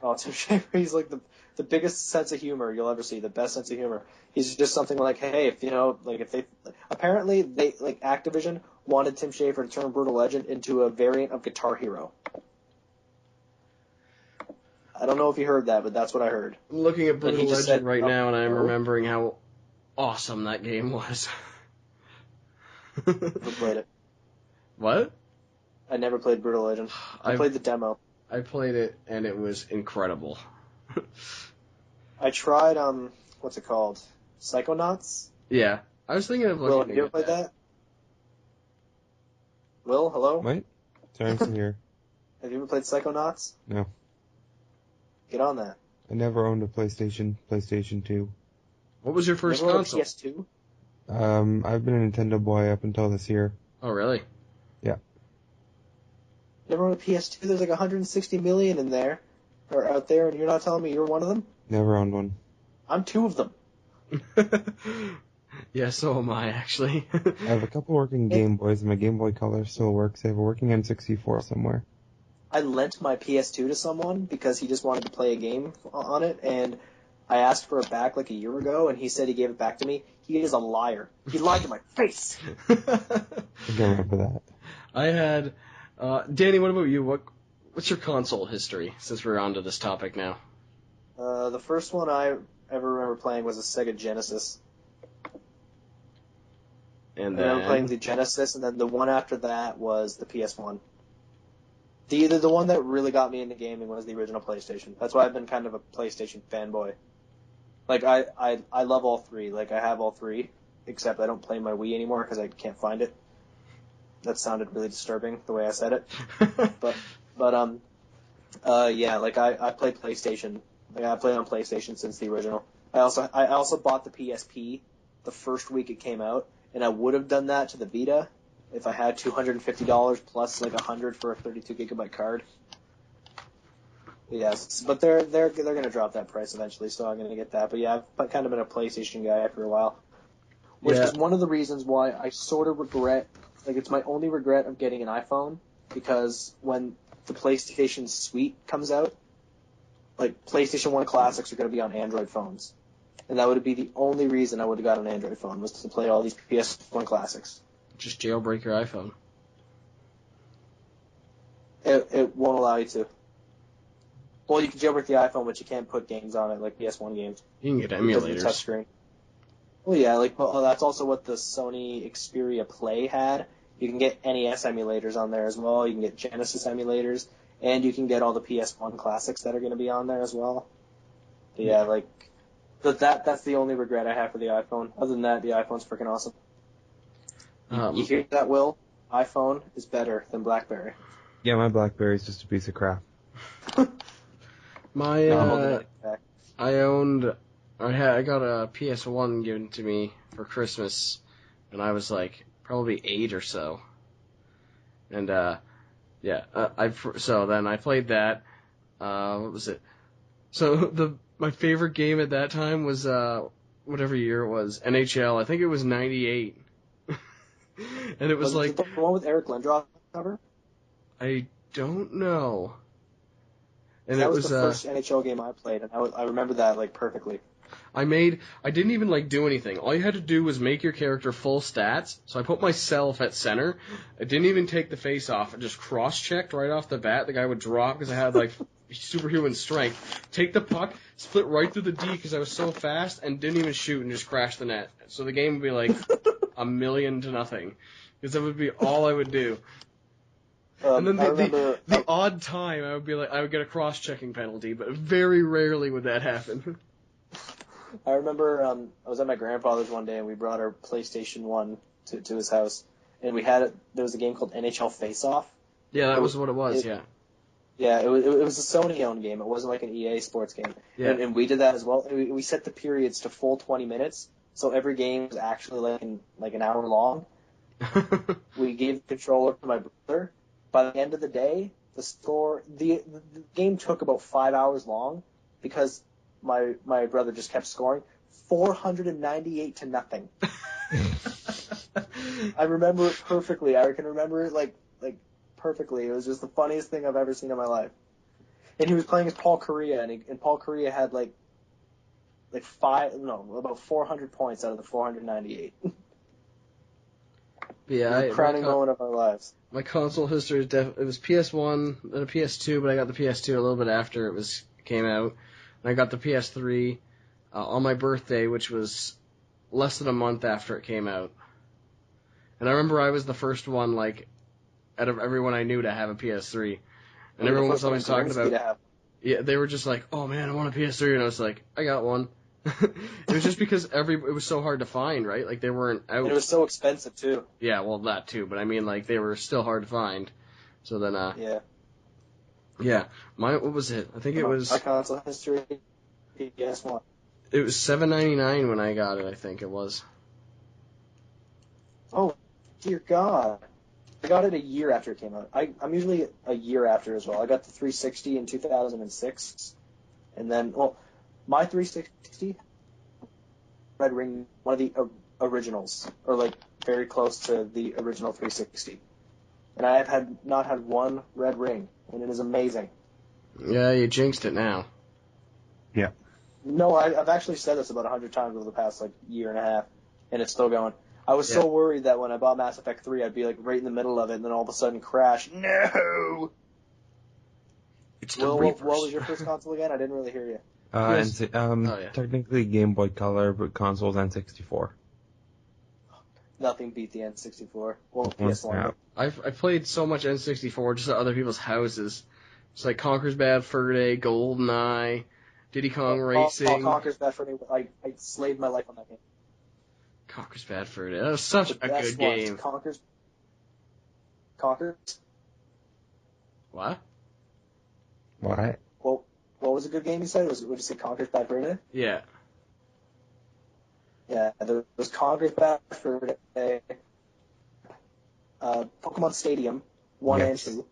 Oh, Tim Schafer, he's like the biggest sense of humor you'll ever see, the best sense of humor. He's just something like, hey, if Activision wanted Tim Schafer to turn Brutal Legend into a variant of Guitar Hero. I don't know if you heard that, but that's what I heard.
I'm looking at Brutal Legend right now, and I'm remembering how awesome that game was.
Never played it.
What?
I never played Brutal Legend. I played the demo.
I played it, and it was incredible.
I tried, what's it called? Psychonauts?
Yeah. I was thinking of looking
Will, have you ever played that? Will, hello?
Wait. Sorry, I'm still here.
Have you ever played Psychonauts?
No.
Get on that.
I never owned a PlayStation 2.
What was your first
Never
console?
owned a PS2?
I've been a Nintendo boy up until this year.
Oh, really?
Yeah.
Never owned a PS2? There's like 160 million in there, or out there, and you're not telling me you're one of them?
Never owned one.
I'm two of them.
Yeah, so am I, actually.
I have a couple working Game Boys, and my Game Boy Color still works. I have a working N64 somewhere.
I lent my PS2 to someone because he just wanted to play a game on it, and I asked for it back like a year ago, and he said he gave it back to me. He is a liar. He lied to my face.
I don't remember that.
I had... Danny, what about you? What's your console history, since we're on to this topic now?
The first one I ever remember playing was a Sega Genesis.
And
I remember playing the Genesis, and then the one after that was the PS1. The one that really got me into gaming was the original PlayStation. That's why I've been kind of a PlayStation fanboy. Like, I love all three. Like, I have all three, except I don't play my Wii anymore because I can't find it. That sounded really disturbing, the way I said it. Yeah, like, I play PlayStation. Like, I played on PlayStation since the original. I also bought the PSP the first week it came out, and I would have done that to the Vita if I had $250 plus like $100 for a 32 GB card. Yes, but they're gonna drop that price eventually, so I'm gonna get that. But yeah, I've kind of been a PlayStation guy for a while, which is one of the reasons why I sort of regret. Like, it's my only regret of getting an iPhone, because when the PlayStation Suite comes out, like, PlayStation 1 Classics are going to be on Android phones. And that would be the only reason I would have got an Android phone, was to play all these PS1 Classics.
Just jailbreak your iPhone.
It won't allow you to. Well, you can jailbreak the iPhone, but you can't put games on it, like PS1 games.
You can get emulators.
Touchscreen. Well, yeah, like, well, that's also what the Sony Xperia Play had. You can get NES emulators on there as well. You can get Genesis emulators. And you can get all the PS1 classics that are going to be on there as well. But yeah, like, but that's the only regret I have for the iPhone. Other than that, the iPhone's freaking awesome. You hear that, Will? iPhone is better than BlackBerry.
Yeah, my BlackBerry's just a piece of crap.
I got a PS1 given to me for Christmas, and I was like probably 8 or so. And so then I played that. What was it? So my favorite game at that time was whatever year it was, NHL. I think it was '98. And it was like
it the one with Eric Lindros cover?
I don't know. And
that
it
was the first NHL game I played, and I remember that like perfectly.
I didn't even like do anything. All you had to do was make your character full stats. So I put myself at center. I didn't even take the face off. I just cross-checked right off the bat. The guy would drop because I had like superhuman strength. Take the puck, split right through the D because I was so fast, and didn't even shoot and just crash the net. So the game would be like 1,000,000-0, because that would be all I would do. And then the odd time I would get a cross-checking penalty, but very rarely would that happen.
I remember I was at my grandfather's one day, and we brought our PlayStation 1 to his house, and there was a game called NHL Face-Off.
Yeah, that was what it was, yeah.
Yeah, it was a Sony-owned game. It wasn't like an EA sports game. Yeah. And we did that as well. We set the periods to full 20 minutes, so every game was actually like an hour long. We gave the controller to my brother. By the end of the day, the game took about 5 hours long, because my brother just kept scoring 498-0. I remember it perfectly. I can remember it like perfectly. It was just the funniest thing I've ever seen in my life. And he was playing as Paul Kariya, and Paul Kariya had about 400 points out of the 498.
Yeah,
crowning moment of our lives.
My console history is it was PS1 and a PS2, but I got the PS2 a little bit after it came out. And I got the PS3 on my birthday, which was less than a month after it came out. And I remember I was the first one, like, out of everyone I knew to have a PS3. And everyone was always talking about... Yeah, they were just like, oh man, I want a PS3. And I was like, I got one. It was just because it was so hard to find, right? Like, they weren't out.
And it was so expensive, too.
Yeah, well, that too. But I mean, like, they were still hard to find. So then,
Yeah.
Yeah. What was it? I think it was...
My console history, PS1.
It was $7.99 when I got it, I think it was.
Oh, dear God. I got it a year after it came out. I'm usually a year after as well. I got the 360 in 2006. And then, my 360, Red Ring, one of the originals, or like very close to the original 360. And I have not had one red ring, and it is amazing.
Yeah, you jinxed it now.
Yeah.
No, I've actually said this about 100 times over the past year and a half, and it's still going. I was so worried that when I bought Mass Effect 3, I'd be right in the middle of it, and then all of a sudden crash. No!
It's the Reapers.
What was your first console again? I didn't really hear you.
Technically Game Boy Color, but console's N64.
Nothing beat the N64. Well, PS1.
I played so much N64 just at other people's houses. It's like Conker's Bad Fur Day, GoldenEye, Diddy Kong Racing.
Conker's Bad Fur Day. I slaved my life on that game.
Conker's Bad Fur Day. That was such a good game.
Conker's.
What?
What?
Well, what was a good game you said? Would you say Conker's Bad Fur Day?
Yeah.
Yeah, there was Conker's Bad Fur Day. Pokemon Stadium 1 and 2.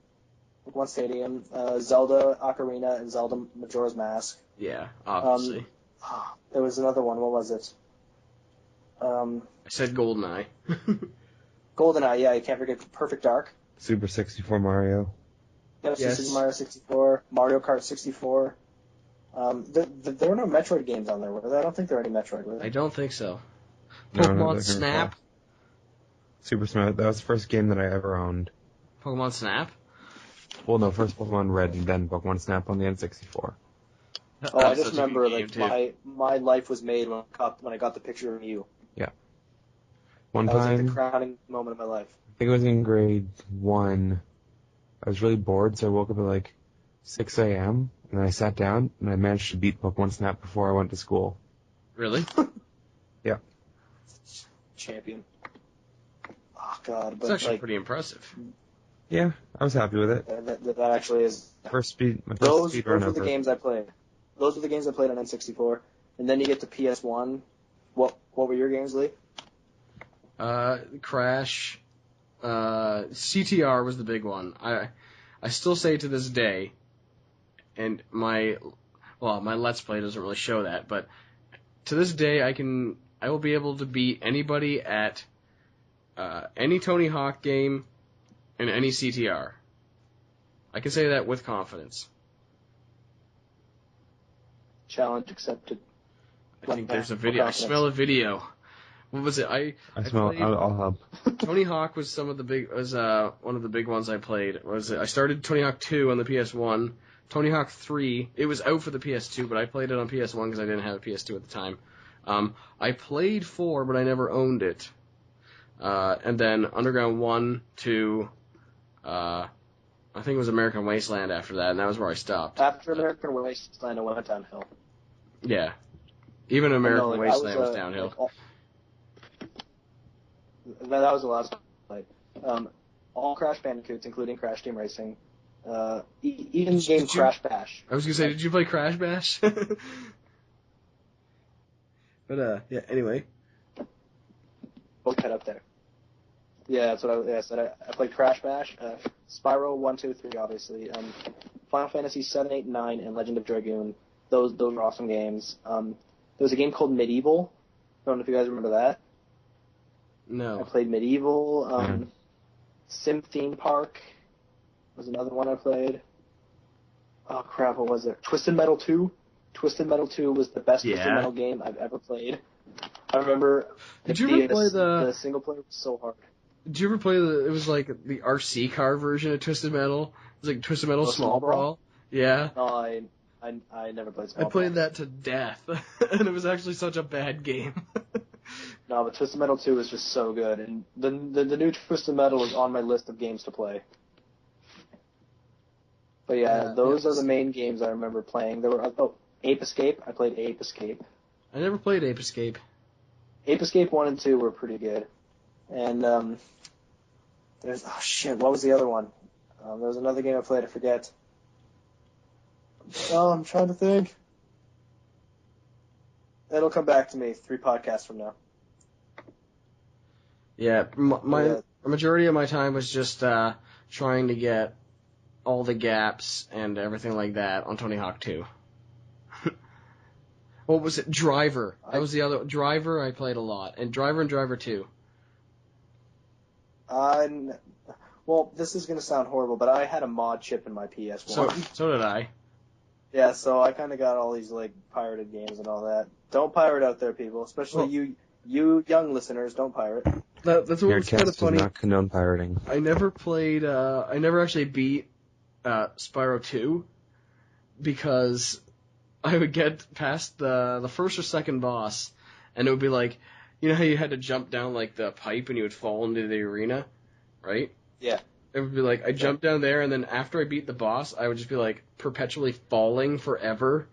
Pokemon Stadium, Zelda Ocarina, and Zelda Majora's Mask.
Yeah, obviously.
There was another one. What was it?
I said GoldenEye.
GoldenEye, yeah, you can't forget Perfect Dark.
Super 64 Mario.
Yes. Super Mario 64, Mario Kart 64. There were no Metroid games on there, were there? I don't think there were any Metroid, were there?
I don't think so.
No,
Pokemon Snap.
Super Smash. That was the first game that I ever owned.
Pokemon Snap?
Well, no, first Pokemon Red and then Pokemon Snap on the N64.
I just remember my life was made when I got the picture of you.
Yeah. One
that
time.
That was like the crowning moment of my life.
I think it was in grade 1. I was really bored, so I woke up at like 6 a.m. and then I sat down and I managed to beat Pokemon Snap before I went to school.
Really?
Yeah.
Champion. Oh God, but
it's actually pretty impressive.
Yeah, I was happy with it.
That actually is.
My first speed
those
run
were
ever.
the games I played. Those were the games I played on N64, and then you get to PS1. What were your games, Lee?
Crash. CTR was the big one. I still say to this day, and my Let's Play doesn't really show that, but to this day I will be able to beat anybody at any Tony Hawk game and any CTR. I can say that with confidence.
Challenge accepted.
I think there's a video. I smell a video. What was it? I
smell. I'll help.
Tony Hawk was one of the big ones I played. I started Tony Hawk 2 on the PS1. Tony Hawk 3. It was out for the PS2, but I played it on PS1 because I didn't have a PS2 at the time. I played 4, but I never owned it. And then Underground 1, 2. I think it was American Wasteland after that, and that was where I stopped.
After American Wasteland, I went downhill.
Yeah. Even American Wasteland was downhill.
That was the last one I played. All Crash Bandicoots, including Crash Team Racing. Even game Crash Bash.
I was going to say, did you play Crash Bash? But, yeah, anyway.
Both head up there. Yeah, that's what I said. I played Crash Bash, Spyro 1, 2, 3, obviously. Final Fantasy 7, 8, 9, and Legend of Dragoon. Those were awesome games. There was a game called Medieval. I don't know if you guys remember that.
No.
I played Medieval. Sim Theme Park was another one I played. Oh, crap, what was it? Twisted Metal 2. Twisted Metal 2 was the best Twisted Metal game I've ever played. I remember the single player was so hard.
Did you ever play it was like the RC car version of Twisted Metal? It was like Twisted Metal Small Brawl. Yeah.
No, I never played Small Brawl.
I played that to death, and it was actually such a bad game.
No, but Twisted Metal 2 is just so good, and the new Twisted Metal is on my list of games to play. But yeah, those are the main games I remember playing. There were Ape Escape. I played Ape Escape.
I never played Ape Escape.
Ape Escape 1 and 2 were pretty good. And there's what was the other one? There was another game I played. I forget. Oh, I'm trying to think. It'll come back to me 3 podcasts from now.
Yeah, the majority of my time was just trying to get all the gaps and everything like that on Tony Hawk 2. What was it? Driver. That was the other. Driver I played a lot. And Driver 2.
Well, this is going to sound horrible, but I had a mod chip in my PS1.
So did I.
Yeah, so I kind of got all these, like, pirated games and all that. Don't pirate out there, people. Especially you young listeners, don't pirate.
That's what was kind of funny.
Does not condone pirating.
I never played, I never actually beat Spyro 2 because I would get past the first or second boss and it would be like, you know how you had to jump down like the pipe and you would fall into the arena, right?
Yeah.
It would be like I jumped down there, and then after I beat the boss, I would just be like perpetually falling forever,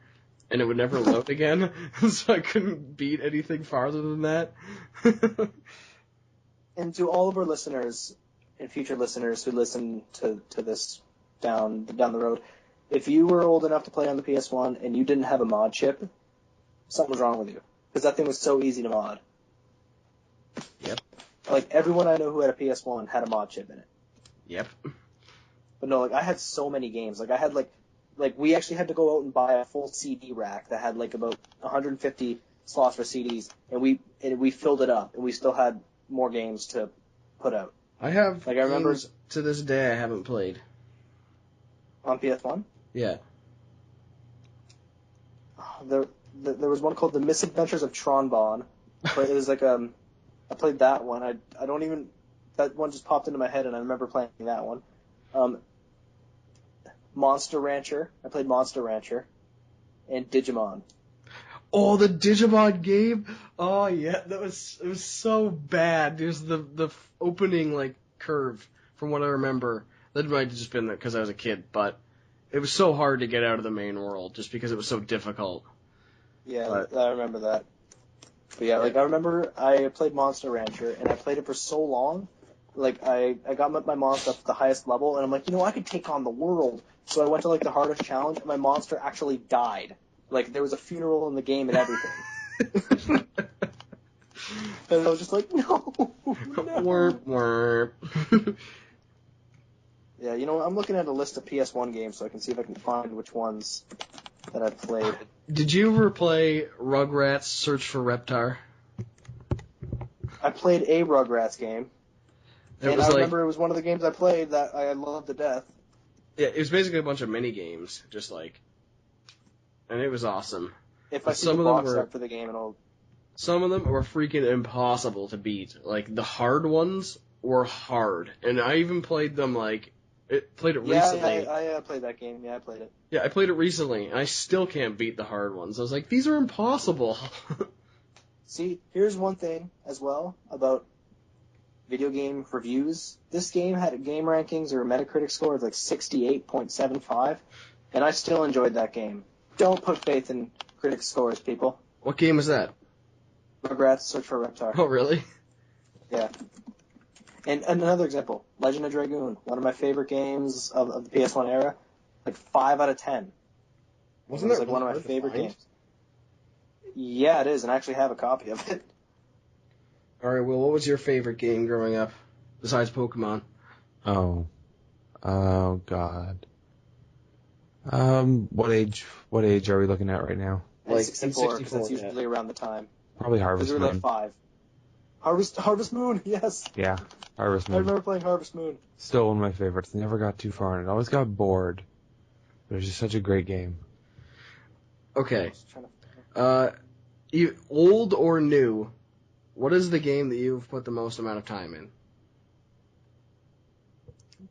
and it would never load again. So I couldn't beat anything farther than that.
And to all of our listeners and future listeners who listen to this down the road, if you were old enough to play on the PS1 and you didn't have a mod chip, something was wrong with you. Because that thing was so easy to mod.
Yep.
Like, everyone I know who had a PS1 had a mod chip in it.
Yep.
But no, like, I had so many games. Like, I had, like, we actually had to go out and buy a full CD rack that had, like, about 150 slots for CDs, and we filled it up, and we still had more games to put out.
I have
like, I remember
games to this day I haven't played.
On PS1?
Yeah.
There was one called The Misadventures of Tronbon. It was like, I played that one. I don't even, that one just popped into my head, and I remember playing that one. Monster Rancher. I played Monster Rancher. And Digimon.
Oh, the Digimon game? Oh, yeah, it was so bad. There's the opening, like, curve, from what I remember. That might have just been because I was a kid, but it was so hard to get out of the main world, just because it was so difficult.
Yeah, I remember that. But yeah, like, I remember I played Monster Rancher, and I played it for so long. Like, I got my monster up to the highest level, and I'm like, I could take on the world. So I went to, like, the hardest challenge, and my monster actually died. Like, there was a funeral in the game and everything. And I was just like, no.
Warp, warp.
Yeah, I'm looking at a list of PS1 games so I can see if I can find which ones that I've played.
Did you ever play Rugrats Search for Reptar?
I played a Rugrats game. I remember it was one of the games I played that I loved to death.
Yeah, it was basically a bunch of mini games, just like, and it was awesome.
If I see the box art for the game,
some of them were freaking impossible to beat. Like, the hard ones were hard, and I even played them played it recently.
Yeah, I played that game. Yeah, I played it.
Yeah, I played it recently, and I still can't beat the hard ones. I was like, these are impossible.
See, here's one thing as well about video game reviews. This game had a game rankings or a Metacritic score of like 68.75, and I still enjoyed that game. Don't put faith in critic scores, people.
What game is that?
Rugrats Search for Reptar.
Oh, really?
Yeah. And another example, Legend of Dragoon, one of my favorite games of the PS1 era, like 5 out of 10.
Wasn't that
like one of my favorite games? Yeah, it is, and I actually have a copy of it.
All right, Will, what was your favorite game growing up besides Pokemon?
Oh, God. What age are we looking at right now?
Like 64, because that's usually around the time.
Probably Harvest Moon.
Because we were like 5. Harvest Moon, yes.
Yeah, Harvest Moon.
I remember playing Harvest Moon.
Still one of my favorites. Never got too far in it. Always got bored. But it was just such a great game.
Okay. You old or new? What is the game that you've put the most amount of time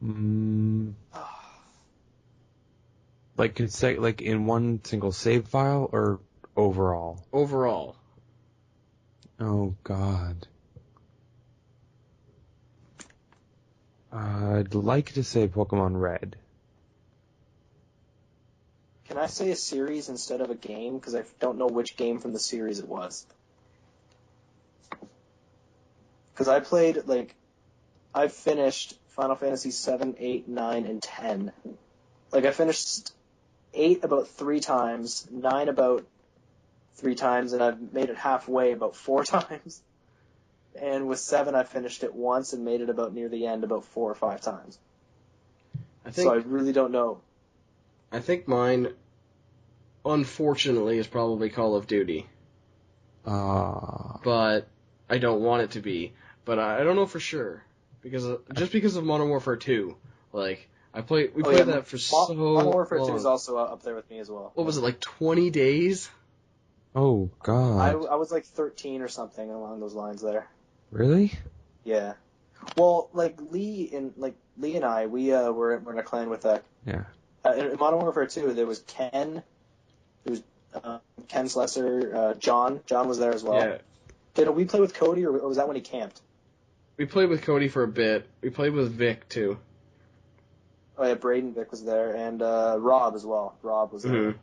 in?
Like in one single save file or overall?
Overall.
Oh, God. I'd like to say Pokemon Red.
Can I say a series instead of a game? Because I don't know which game from the series it was. Because I finished Final Fantasy 7, 8, 9, and 10. Like, I finished 8 about 3 times, 9 about 3 times, and I've made it halfway about 4 times. And with 7, I finished it once and made it about near the end about 4 or 5 times. So I really don't know.
I think mine, unfortunately, is probably Call of Duty. But I don't want it to be. But I don't know for sure. Because of Modern Warfare 2. Like, we played that for so long.
Modern Warfare 2 is also up there with me as well.
What was it, like 20 days?
Oh, God.
I was like 13 or something along those lines there.
Really?
Yeah. Well, like Lee and I, we were in a clan with that.
Yeah.
In Modern Warfare 2, there was Ken. There was Ken Slesser, John. John was there as well.
Yeah.
Did we play with Cody, or was that when he camped?
We played with Cody for a bit. We played with Vic, too.
Oh, yeah, Braden Vic was there, and Rob as well. Rob was there.
Mm-hmm.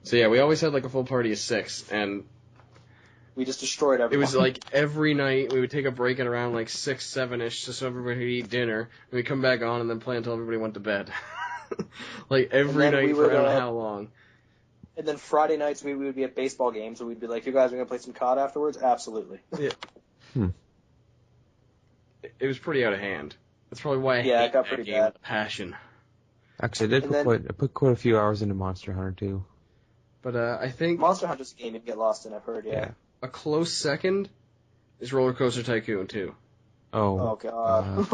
So, yeah, we always had, like, a full party of 6, and
we just destroyed everyone.
It was, like, every night we would take a break at around, like, 6, 7-ish, just so everybody could eat dinner, and we'd come back on and then play until everybody went to bed. Like, every night for I don't know how long.
And then Friday nights we would be at baseball games, and we'd be like, you guys are going to play some COD afterwards? Absolutely.
Yeah. It was pretty out of hand. That's probably why I hate
it got
that
pretty
game
bad.
with passion.
Actually, I put quite a few hours into Monster Hunter, too.
But I think...
Monster Hunter's a game you can get lost in, I've heard, yeah.
A close second is Roller Coaster Tycoon 2.
Oh God.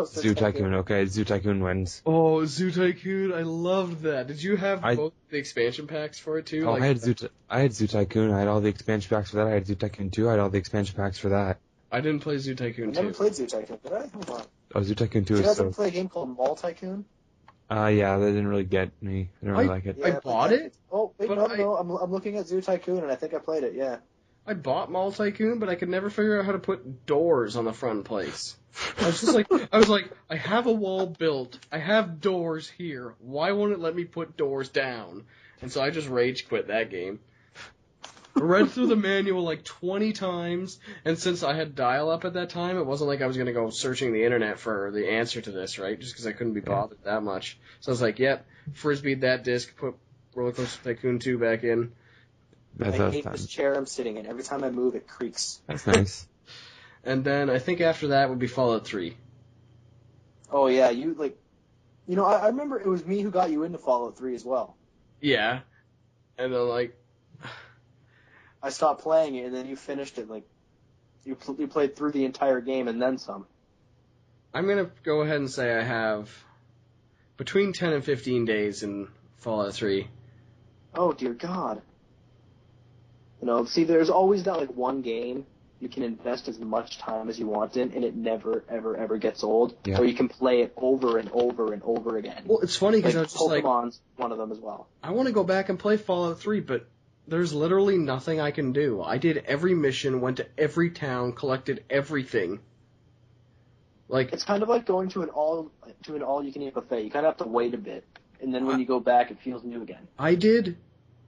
Zoo Tycoon, okay. Zoo Tycoon wins.
Oh, Zoo Tycoon, I loved that. Did you have both the expansion packs for it, too?
Oh,
like,
I had Zoo Tycoon, I had all the expansion packs for that. I had Zoo Tycoon 2, I had all the expansion packs for that.
I didn't play Zoo Tycoon 2.
I never played Zoo Tycoon, did I? Hold on.
Oh, Zoo Tycoon 2
Did you
is
guys ever play a game called Mall Tycoon?
Yeah, that didn't really get me. I didn't really like it.
I bought it.
Oh, wait, no. I'm looking at Zoo Tycoon, and I think I played it, yeah.
I bought Mall Tycoon, but I could never figure out how to put doors on the front place. I was like, I have a wall built. I have doors here. Why won't it let me put doors down? And so I just rage quit that game. I read through the manual like 20 times, and since I had dial-up at that time, it wasn't like I was going to go searching the internet for the answer to this, right? Just because I couldn't be bothered that much. So I was like, yep, frisbeed that disc, put Roller Coaster Tycoon 2 back in.
I hate this chair I'm sitting in. Every time I move, it creaks.
That's nice.
And then I think after that would be Fallout 3.
Oh, yeah, I remember it was me who got you into Fallout 3 as well.
Yeah. And then,
I stopped playing it, and then you finished it, you played through the entire game and then some.
I'm going to go ahead and say I have between 10 and 15 days in Fallout 3.
Oh, dear God. See, there's always that, one game you can invest as much time as you want in, and it never, ever, ever gets old.
Yeah.
Or you can play it over and over and over again.
Well, it's funny because I was just
Pokemon's one of them as well.
I want to go back and play Fallout 3, but there's literally nothing I can do. I did every mission, went to every town, collected everything.
It's kind of like going to an all-you-can-eat buffet. You kind of have to wait a bit, and then when you go back, it feels new again.
I did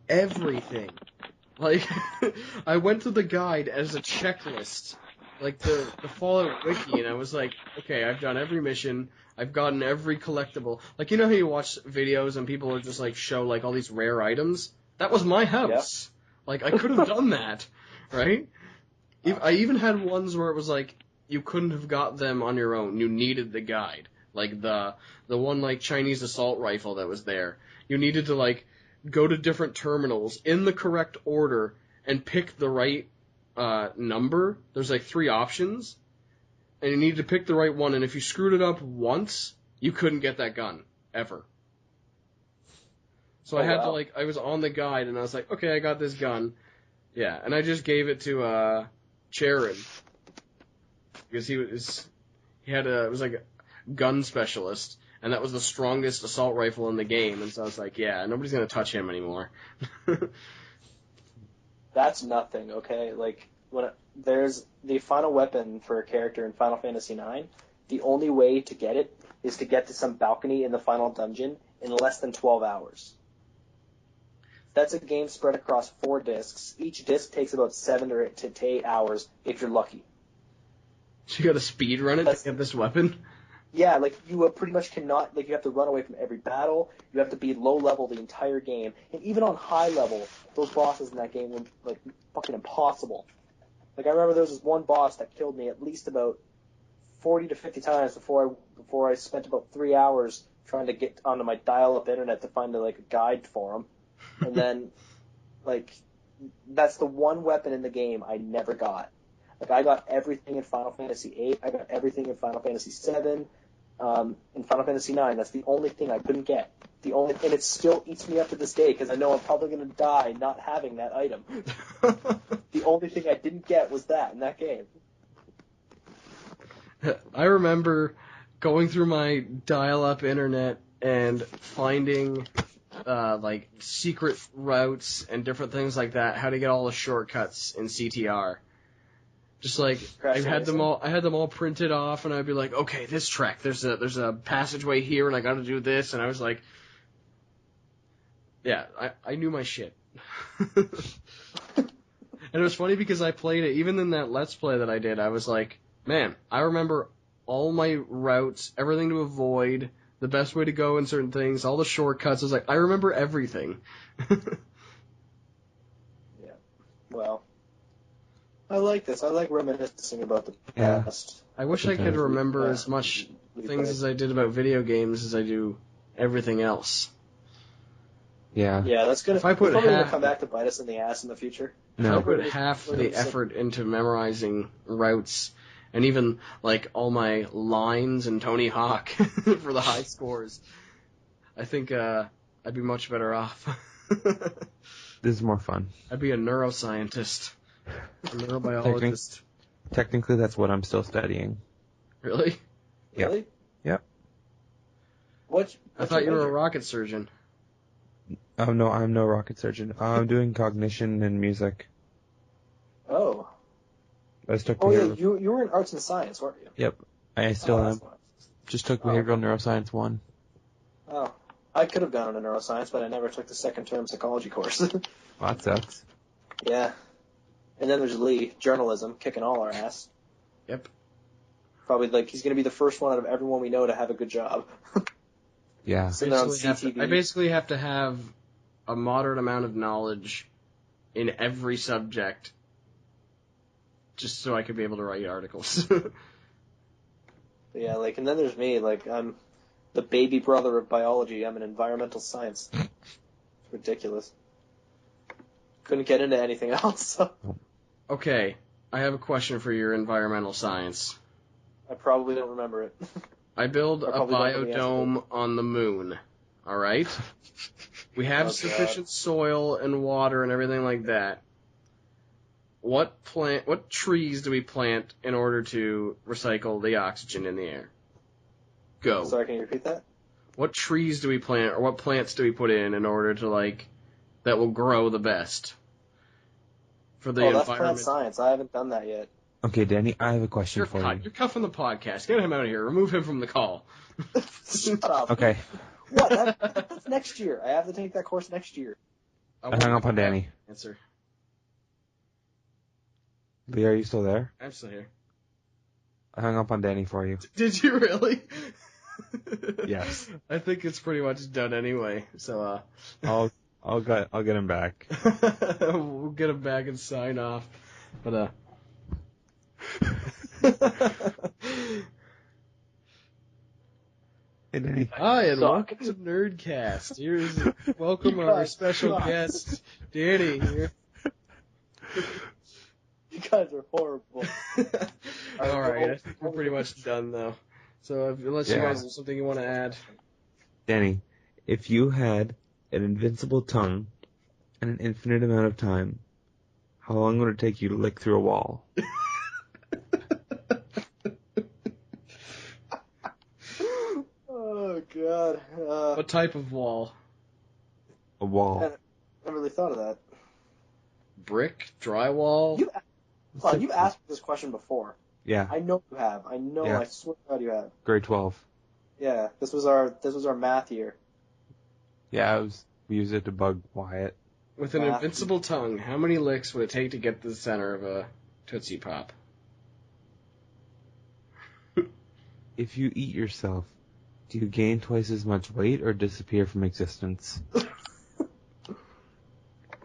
everything. I went to the guide as a checklist, the Fallout Wiki, and I was like, okay, I've done every mission, I've gotten every collectible. You know how you watch videos and people are just, show, all these rare items? That was my house. Yeah. I could have done that, right? I even had ones where it was you couldn't have got them on your own. You needed the guide. The one, Chinese assault rifle that was there. You needed to, go to different terminals in the correct order and pick the right number. There's 3 options, and you needed to pick the right one, and if you screwed it up once, you couldn't get that gun, ever. So I had to, I was on the guide, and I was like, okay, I got this gun. Yeah, and I just gave it to Charon, because it was a gun specialist, and that was the strongest assault rifle in the game, and so I was like, yeah, nobody's going to touch him anymore.
That's nothing, okay? When there's the final weapon for a character in Final Fantasy IX, the only way to get it is to get to some balcony in the final dungeon in less than 12 hours. That's a game spread across 4 discs. Each disc takes about 7 to 8 hours if you're lucky.
So you got to speed run it to get this weapon?
Yeah, you pretty much cannot, you have to run away from every battle, you have to be low level the entire game, and even on high level, those bosses in that game were, fucking impossible. I remember there was this one boss that killed me at least about 40 to 50 times before I spent about 3 hours trying to get onto my dial-up internet to find, a guide for him, and then, that's the one weapon in the game I never got. I got everything in Final Fantasy VIII. I got everything in Final Fantasy VII. In Final Fantasy IX, that's the only thing I couldn't get. And it still eats me up to this day because I know I'm probably going to die not having that item. The only thing I didn't get was that in that game.
I remember going through my dial-up internet and finding secret routes and different things like that, how to get all the shortcuts in CTR. Just like I had them all printed off, and I'd be like, okay, this track, there's a passageway here, and I got to do this, and I was like, yeah, I knew my shit. And it was funny because I played it, even in that Let's Play that I did, I was like, man, I remember all my routes, everything to avoid, the best way to go in certain things, all the shortcuts. I was like, I remember everything.
Yeah. Well, I like this. I like reminiscing about the past.
I wish I could remember as much things as I did about video games as I do everything else.
Yeah, that's gonna. Probably gonna come back to bite us in the ass in the future.
No. If I put half the effort into memorizing routes, and even like all my lines and Tony Hawk for the high scores, I think I'd be much better off.
This is more fun.
I'd be a neuroscientist, a neurobiologist.
Technically, that's what I'm still studying.
Really?
Really?
Yep.
I thought you were a rocket surgeon.
Oh, no, I'm no rocket surgeon. I'm doing cognition and music.
Oh.
I just took
you were in arts and science, weren't you?
Yep. I still am. Just took behavioral neuroscience 1.
Oh. I could have gone into neuroscience, but I never took the second term psychology course.
Well, that sucks.
Yeah. And then there's Lee, journalism, kicking all our ass.
Yep.
Probably he's going to be the first one out of everyone we know to have a good job.
Yeah.
I basically have to have a moderate amount of knowledge in every subject just so I could be able to write articles.
Yeah, and then there's me, I'm the baby brother of biology. I'm in environmental science. It's ridiculous. Couldn't get into anything else. So.
Okay, I have a question for your environmental science.
I probably don't remember it.
I build a biodome on the moon, alright? We have sufficient soil and water and everything like that. What trees do we plant in order to recycle the oxygen in the air? Go.
Sorry, can you repeat that?
What trees do we plant, or what plants do we put in order to, that will grow the best for the environment?
That's plant science. I haven't done that yet.
Okay, Danny, I have a question for you.
You're cuffing the podcast. Get him out of here. Remove him from the call.
Shut up.
Okay.
What? That's next year. I have to take that course next year.
I hung up on Danny.
Answer.
Lee, are you still there?
I'm still here.
I hung up on Danny for you.
Did you really?
Yes.
I think it's pretty much done anyway. So
I'll get him back.
We'll get him back and sign off. But
Hey, Danny.
Hi, and welcome to NERDcast. Welcome our special guest, Danny here.
You guys are horrible.
Alright, I think we're pretty much done, though. So, unless you guys have something you want to add.
Danny, if you had an invincible tongue and an infinite amount of time, how long would it take you to lick through a wall?
Oh, God.
What type of wall?
A wall.
I never really thought of that.
Brick? Drywall?
You've asked this question before.
Yeah.
I know you have. I swear to God you have.
Grade 12.
Yeah, this was our math year.
Yeah, we used it to bug Wyatt.
With an invincible tongue, how many licks would it take to get to the center of a Tootsie Pop?
If you eat yourself, do you gain twice as much weight or disappear from existence?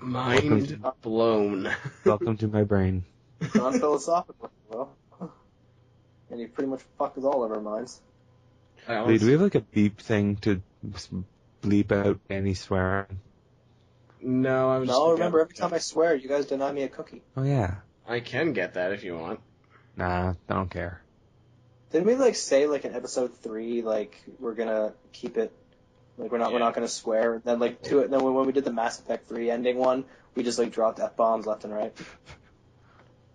Mind blown.
Welcome to my brain.
Non-philosophical, well. And you pretty much fucked with all of our minds.
Wait, do we have a beep thing to bleep out any swearing?
No, I was
No, remember, every time I swear, you guys deny me a cookie.
Oh, yeah.
I can get that if you want.
Nah, I don't care.
Didn't we, say, in episode 3, we're gonna keep it, we're not gonna swear, and then, then when we did the Mass Effect 3 ending one, we just, dropped F-bombs left and right.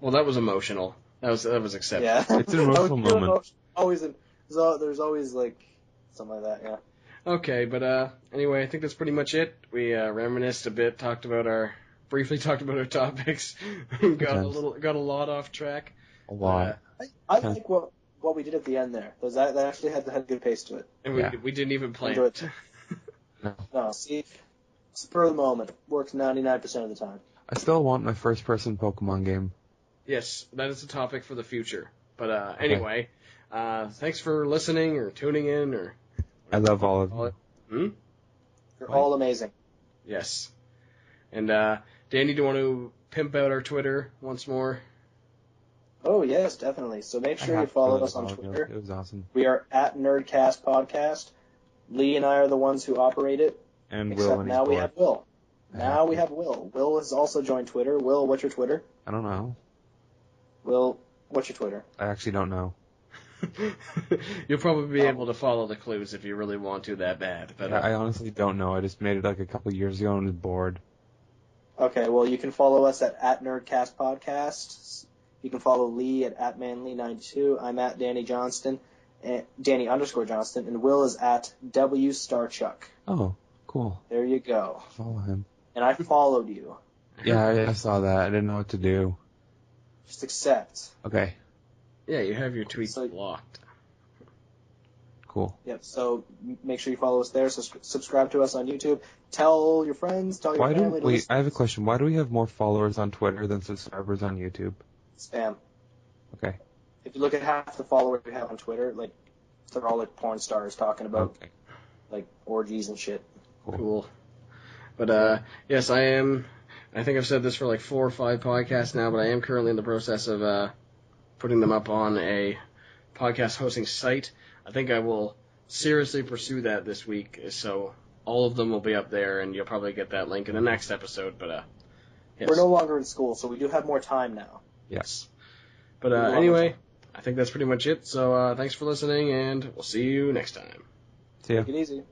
Well, that was emotional. That was acceptable.
Yeah.
It's an emotional moment.
There's always, something like that, yeah.
Okay, but, anyway, I think that's pretty much it. We, reminisced a bit, briefly talked about our topics, got a lot off track.
A lot.
I like what we did at the end there. That actually had a good pace to it.
And we didn't even plan
it.
No,
see, spur of the moment. Works 99% of the time.
I still want my first-person Pokemon game.
Yes, that is a topic for the future. But anyway, thanks for listening or tuning in. Or
I love all of you.
You're all amazing.
Yes. And Danny, do you want to pimp out our Twitter once more?
Oh, yes, definitely. So make sure you follow us on Twitter.
It was awesome.
We are at NERDcast Podcast. Lee and I are the ones who operate it.
And
except
Will.
Now we have Will. Now we have Will. Will has also joined Twitter. Will, what's your Twitter?
I don't know.
Will, what's your Twitter?
I actually don't know.
You'll probably be able to follow the clues if you really want to that bad. But
I honestly don't know. I just made it like a couple years ago and was bored.
Okay, well, you can follow us at NERDcast Podcast. You can follow Lee at @manly92. I'm at Danny Johnston, Danny_Johnston, and Will is at WStarChuck.
Oh, cool.
There you go.
Follow him.
And I followed you.
Yeah, I saw that. I didn't know what to do.
Just accept.
Okay.
Yeah, you have your tweets blocked.
Cool.
Yep, so make sure you follow us there. So subscribe to us on YouTube. Tell your friends, tell your family to listen.
I have a question. Why do we have more followers on Twitter than subscribers on YouTube?
Spam.
Okay.
If you look at half the followers we have on Twitter, like, they're all like porn stars talking about like orgies and shit.
Cool. But yes, I am. I think I've said this for like 4 or 5 podcasts now, but I am currently in the process of putting them up on a podcast hosting site. I think I will seriously pursue that this week, so all of them will be up there, and you'll probably get that link in the next episode. But yes.
We're no longer in school, so we do have more time now.
Yes. But anyway, I think that's pretty much it. So thanks for listening, and we'll see you next time.
See ya.
Take it easy.